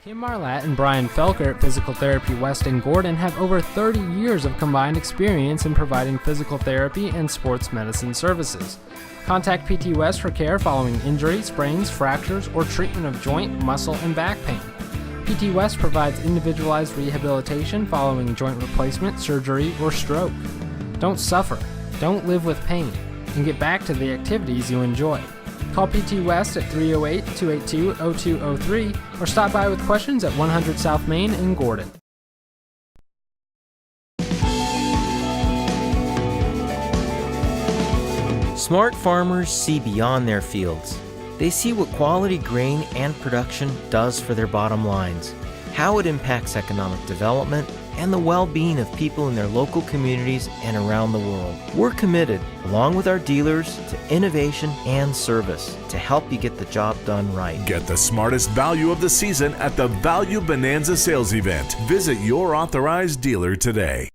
Kim Marlatt and Brian Felker at Physical Therapy West in Gordon have over 30 years of combined experience in providing physical therapy and sports medicine services. Contact PT West for care following injury, sprains, fractures, or treatment of joint, muscle, and back pain. PT West provides individualized rehabilitation following joint replacement, surgery, or stroke. Don't suffer. Don't live with pain, and get back to the activities you enjoy. Call PT West at 308-282-0203 or stop by with questions at 100 South Main in Gordon. Smart farmers see beyond their fields. They see what quality grain and production does for their bottom lines, how it impacts economic development, and the well-being of people in their local communities and around the world. We're committed, along with our dealers, to innovation and service to help you get the job done right. Get the smartest value of the season at the Value Bonanza sales event. Visit your authorized dealer today.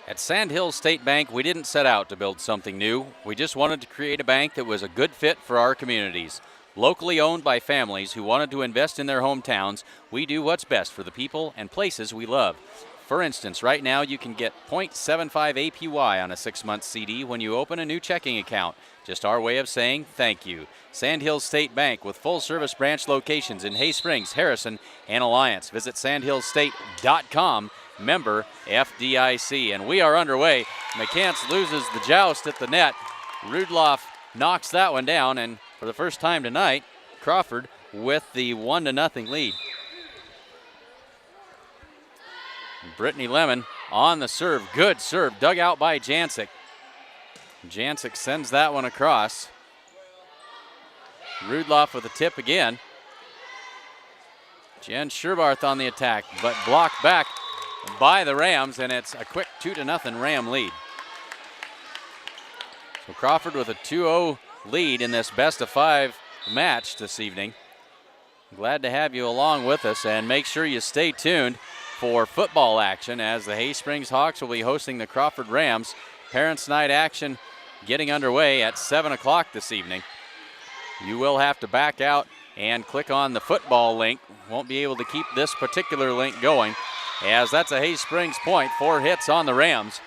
At Sandhills State Bank, we didn't set out to build something new. We just wanted to create a bank that was a good fit for our communities. Locally owned by families who wanted to invest in their hometowns, we do what's best for the people and places we love. For instance, right now you can get 0.75 APY on a 6-month CD when you open a new checking account. Just our way of saying thank you. Sandhills State Bank with full-service branch locations in Hay Springs, Harrison, and Alliance. Visit sandhillsstate.com, member FDIC. And we are underway. McCants loses the joust at the net. Rudloff knocks that one down, and for the first time tonight, Crawford with the 1-0 lead. Brittany Lemon on the serve. Good serve, dug out by Jancic. Jancic sends that one across. Rudloff with a tip again. Jen Scherbarth on the attack, but blocked back by the Rams, and it's a quick 2-0 Ram lead. So Crawford with a 2-0 lead in this best-of-5 match this evening. Glad to have you along with us, and make sure you stay tuned for football action as the Hay Springs Hawks will be hosting the Crawford Rams. Parents' Night action getting underway at 7 o'clock this evening. You will have to back out and click on the football link. Won't be able to keep this particular link going, as that's a Hay Springs point. 4 hits on the Rams.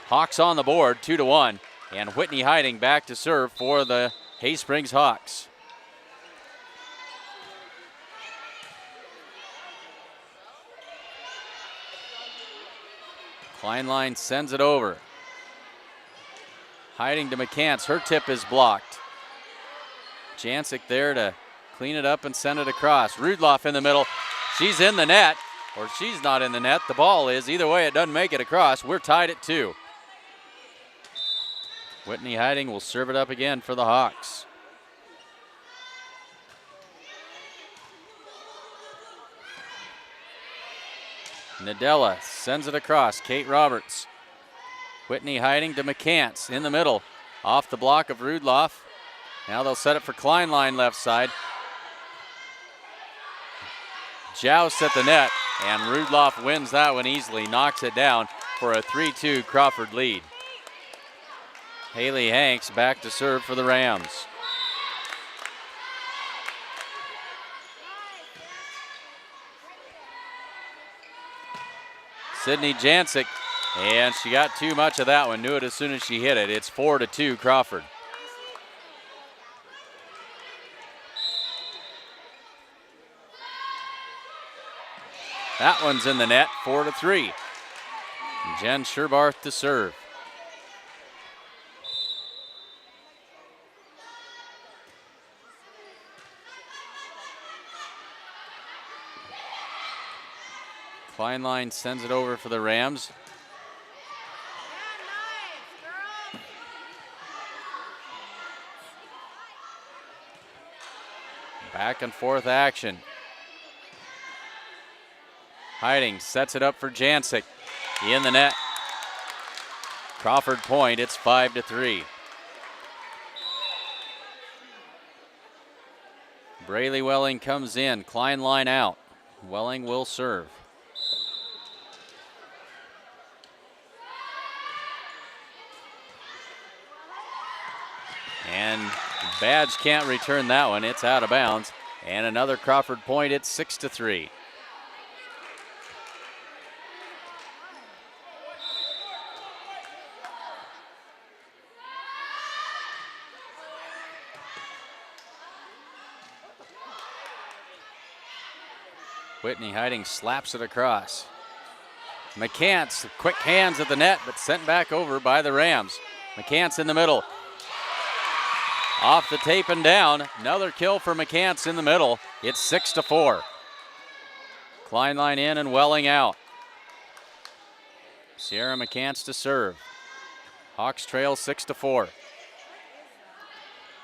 Hawks on the board, 2-1. And Whitney Hiding back to serve for the Hay Springs Hawks. Kleinlein sends it over. Hiding to McCants. Her tip is blocked. Jancic there to clean it up and send it across. Rudloff in the middle. She's in the net, or she's not in the net. The ball is. Either way, it doesn't make it across. We're tied at 2. Whitney Hiding will serve it up again for the Hawks. Nadella sends it across. Kate Roberts. Whitney Hiding to McCants in the middle. Off the block of Rudloff. Now they'll set it for Kleinlein left side. joust at the net, and Rudloff wins that one easily, knocks it down for a 3-2 Crawford lead. Haley Hanks back to serve for the Rams. Sydney Jancic, and she got too much of that one, knew it as soon as she hit it. It's 4-2 Crawford. That one's in the net, 4-3. Jen Sherbarth to serve. Kleinlein sends it over for the Rams. Back and forth action. Hiding, sets it up for Jancic. In the net. Crawford point, it's 5-3. Braylee Welling comes in, Kleinlein out. Welling will serve. And Badge can't return that one, it's out of bounds. And another Crawford point, it's 6-3. Whitney Hiding slaps it across. McCants, quick hands at the net, but sent back over by the Rams. McCants in the middle. Off the tape and down. Another kill for McCants in the middle. It's 6-4. Kleinlein in and Welling out. Sierra McCants to serve. Hawks trail 6-4.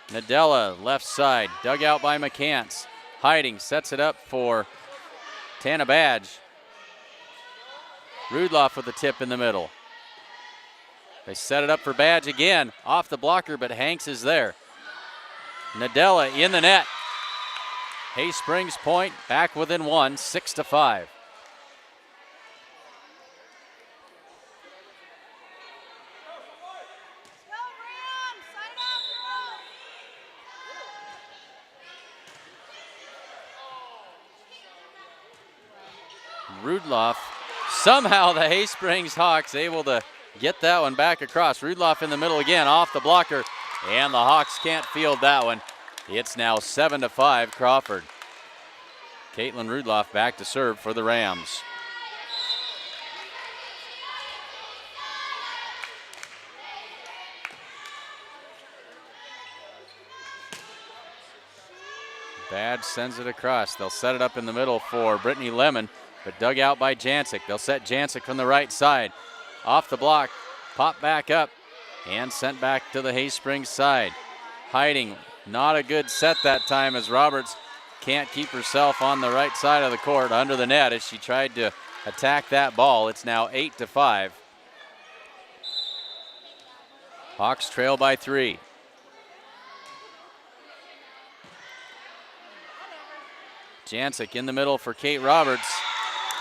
Nadella left side, dug out by McCants. Hiding sets it up for Tana Badge. Rudloff with the tip in the middle. They set it up for Badge again. Off the blocker, but Hanks is there. Nadella in the net. Hay Springs point back within one, 6-5. Rudloff, somehow the Hay Springs Hawks able to get that one back across. Rudloff in the middle again, off the blocker, and the Hawks can't field that one. It's now 7-5 Crawford. Caitlin Rudloff back to serve for the Rams. Badge sends it across. They'll set it up in the middle for Brittany Lemon, but dug out by Jancic. They'll set Jancic from the right side. Off the block, pop back up, and sent back to the Hay Springs side. Hiding, not a good set that time as Roberts can't keep herself on the right side of the court under the net as she tried to attack that ball. It's now 8-5. Hawks trail by 3. Jancic in the middle for Kate Roberts.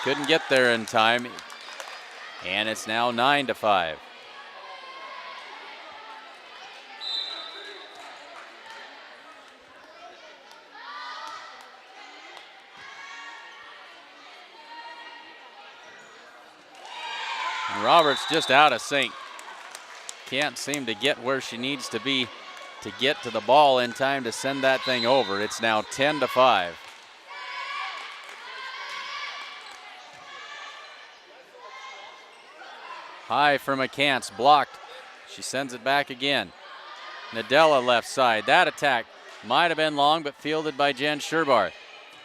Couldn't get there in time. And it's now 9-5. And Roberts just out of sync. Can't seem to get where she needs to be to get to the ball in time to send that thing over. It's now 10-5. High for McCants, blocked. She sends it back again. Nadella left side. That attack might have been long, but fielded by Jen Sherbarth.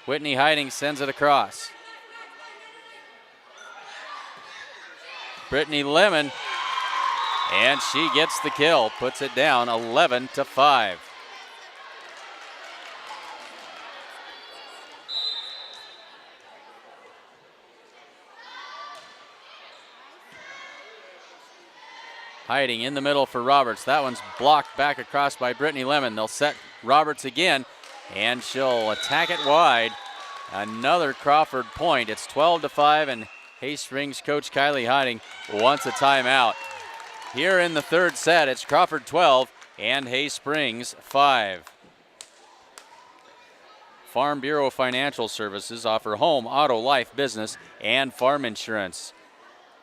Whitney Hiding sends it across. Brittany Lemon, and she gets the kill, puts it down 11-5. Hiding in the middle for Roberts. That one's blocked back across by Brittany Lemon. They'll set Roberts again, and she'll attack it wide. Another Crawford point. It's 12-5, and Hay Springs coach Kylie Hiding wants a timeout. Here in the third set, it's Crawford 12 and Hay Springs 5. Farm Bureau Financial Services offer home, auto, life, business, and farm insurance.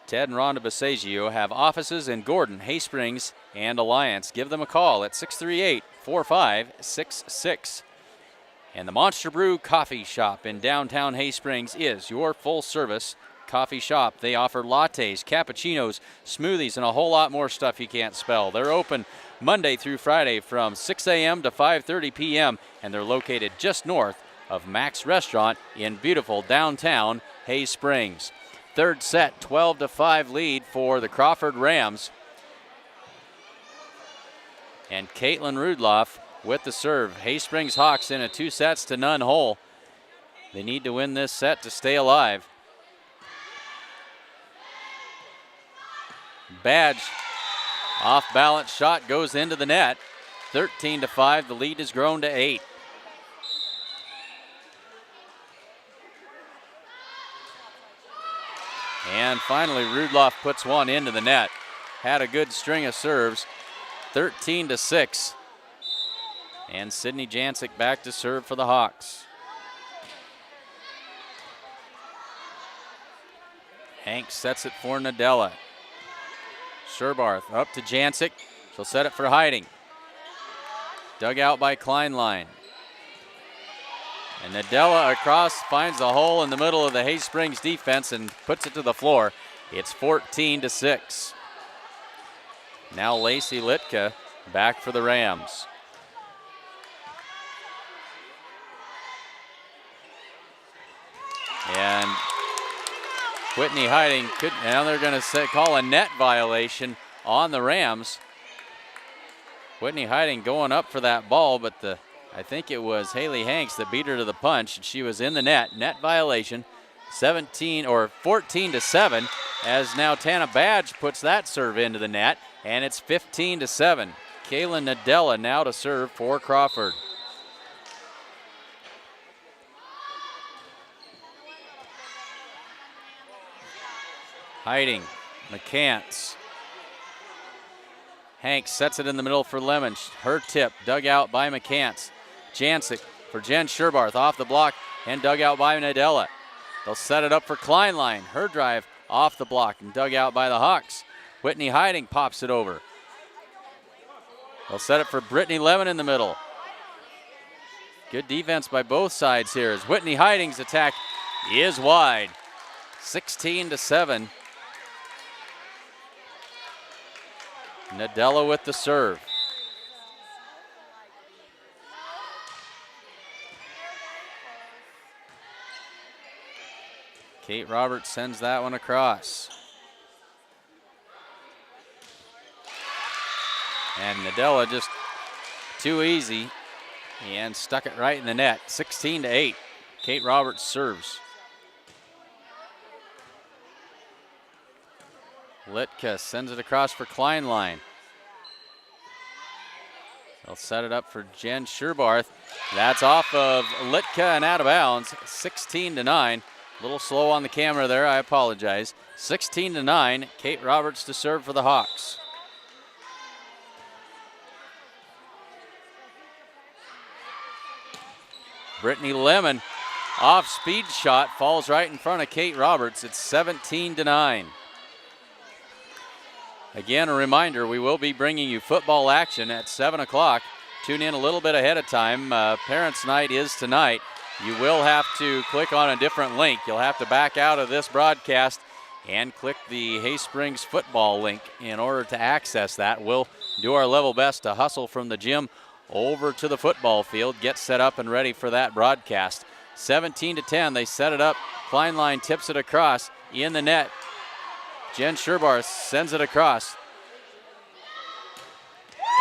Ted and Rhonda Basagio have offices in Gordon, Hay Springs, and Alliance. Give them a call at 638-4566. And the Monster Brew Coffee Shop in downtown Hay Springs is your full-service coffee shop. They offer lattes, cappuccinos, smoothies, and a whole lot more stuff you can't spell. They're open Monday through Friday from 6 a.m. to 5:30 p.m., and they're located just north of Mac's Restaurant in beautiful downtown Hay Springs. Third set, 12-5 lead for the Crawford Rams. And Caitlin Rudloff with the serve. Hay Springs Hawks in a 2-0 hole. They need to win this set to stay alive. Badge, off balance shot goes into the net. 13-5, the lead has grown to 8. And finally, Rudloff puts one into the net. Had a good string of serves. 13-6. And Sydney Jancic back to serve for the Hawks. Hanks sets it for Nadella. Sherbarth up to Jancic. She'll set it for Hiding. Dug out by Kleinlein. And Nadella across finds a hole in the middle of the Hay Springs defense and puts it to the floor. It's 14-6. Now Lacey Litka back for the Rams. And Whitney Hiding could, now they're going to call a net violation on the Rams. Whitney Hiding going up for that ball, but I think it was Haley Hanks that beat her to the punch, and she was in the net. Net violation, 14-7, as now Tana Badge puts that serve into the net, and it's 15-7. Kaylin Nadella now to serve for Crawford. Hiding, McCants. Hanks sets it in the middle for Lemon. Her tip dug out by McCants. Jancic for Jen Sherbarth off the block and dug out by Nadella. They'll set it up for Kleinlein. Her drive off the block and dug out by the Hawks. Whitney Hiding pops it over. They'll set it for Brittany Lemon in the middle. Good defense by both sides here as Whitney Hiding's attack is wide. 16-7. Nadella with the serve. Kate Roberts sends that one across. And Nadella just too easy and stuck it right in the net. 16-8. Kate Roberts serves. Litka sends it across for Kleinlein. They'll set it up for Jen Sherbarth. That's off of Litka and out of bounds. 16-9. A little slow on the camera there, I apologize. 16-9, Kate Roberts to serve for the Hawks. Brittany Lemon, off speed shot, falls right in front of Kate Roberts. It's 17-9. Again, a reminder, we will be bringing you football action at 7 o'clock. Tune in a little bit ahead of time. Parents' night is tonight. You will have to click on a different link. You'll have to back out of this broadcast and click the Hay Springs football link in order to access that. We'll do our level best to hustle from the gym over to the football field, get set up and ready for that broadcast. 17-10, they set it up. Kleinlein tips it across in the net. Jen Sherbarth sends it across.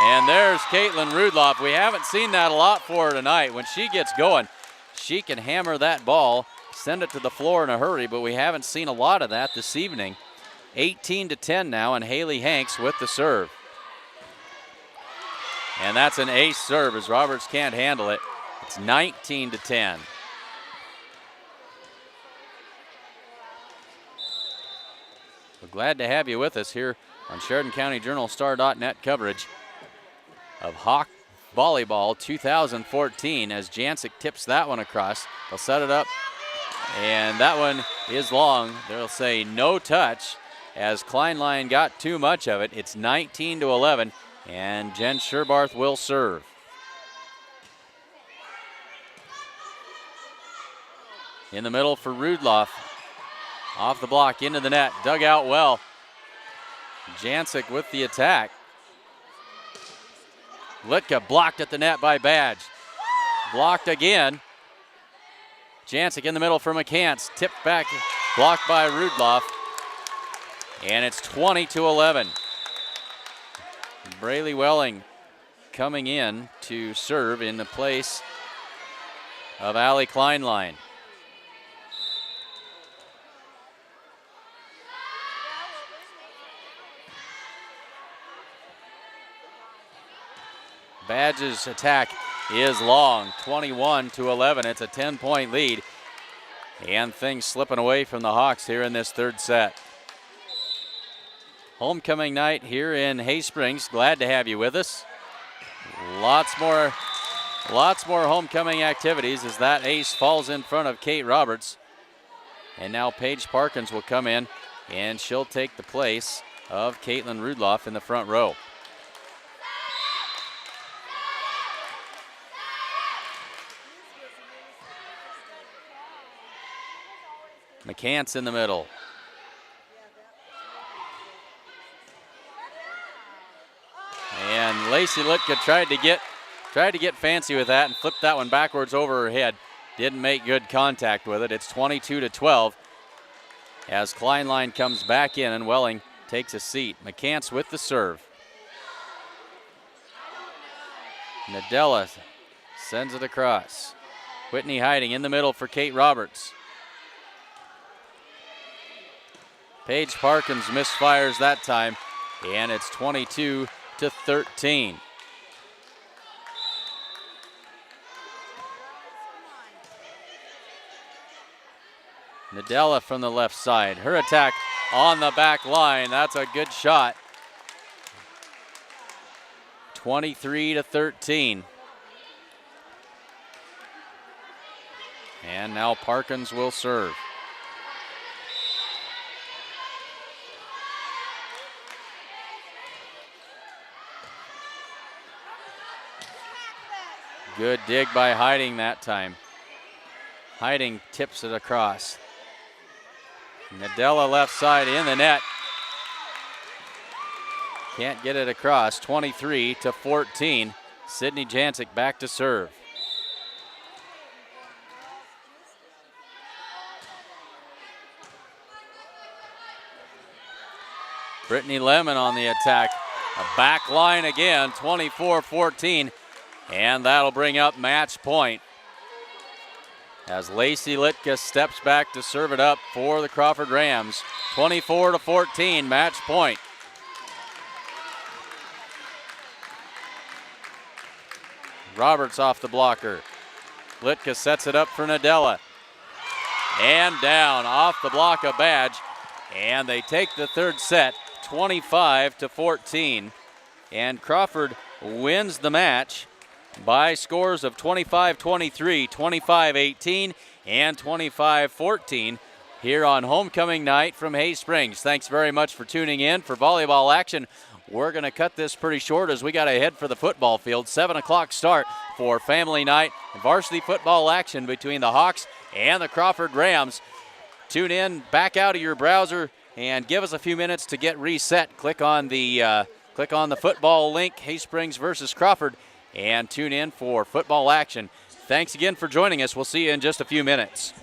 And there's Caitlin Rudloff. We haven't seen that a lot for her tonight. When she gets going, she can hammer that ball, send it to the floor in a hurry, but we haven't seen a lot of that this evening. 18-10 now, and Haley Hanks with the serve. And that's an ace serve as Roberts can't handle it. It's 19-10. glad to have you with us here on Sheridan County Journal-Star.net coverage of Hawk Volleyball 2014 as Jancic tips that one across. They'll set it up, and that one is long. They'll say no touch as Kleinlein got too much of it. It's 19-11, and Jen Sherbarth will serve. In the middle for Rudloff. Off the block, into the net, dug out well. Jancic with the attack. Litka blocked at the net by Badge. Blocked again. Jancic in the middle for McCants. Tipped back, blocked by Rudloff. And it's 20-11. Braylee Welling coming in to serve in the place of Allie Kleinlein. Badge's attack is long, 21-11. It's a 10-point lead. And things slipping away from the Hawks here in this third set. Homecoming night here in Hay Springs. Glad to have you with us. Lots more homecoming activities as that ace falls in front of Kate Roberts. And now Paige Parkins will come in, and she'll take the place of Caitlin Rudloff in the front row. McCants in the middle. And Lacey Litka tried to get fancy with that and flipped that one backwards over her head. Didn't make good contact with it. It's 22-12 as Kleinlein comes back in and Welling takes a seat. McCants with the serve. Nadella sends it across. Whitney Hiding in the middle for Kate Roberts. Paige Parkins misfires that time, and it's 22-13. Nadella from the left side. Her attack on the back line. That's a good shot. 23-13. And now Parkins will serve. Good dig by Hiding that time. Hiding tips it across. Nadella left side in the net. Can't get it across. 23-14. Sydney Jancic back to serve. Brittany Lemon on the attack. A back line again, 24-14. And that'll bring up match point as Lacey Litka steps back to serve it up for the Crawford Rams. 24-14, match point. Roberts off the blocker. Litka sets it up for Nadella. And down off the block of Badge. And they take the third set, 25-14. And Crawford wins the match by scores of 25-23, 25-18, and 25-14 here on homecoming night from Hay Springs. Thanks very much for tuning in for volleyball action. We're going to cut this pretty short as we got to head for the football field. 7 o'clock start for family night and varsity football action between the Hawks and the Crawford Rams. Tune in, back out of your browser, and give us a few minutes to get reset. Click on the football link, Hay Springs versus Crawford, and tune in for football action. Thanks again for joining us. We'll see you in just a few minutes.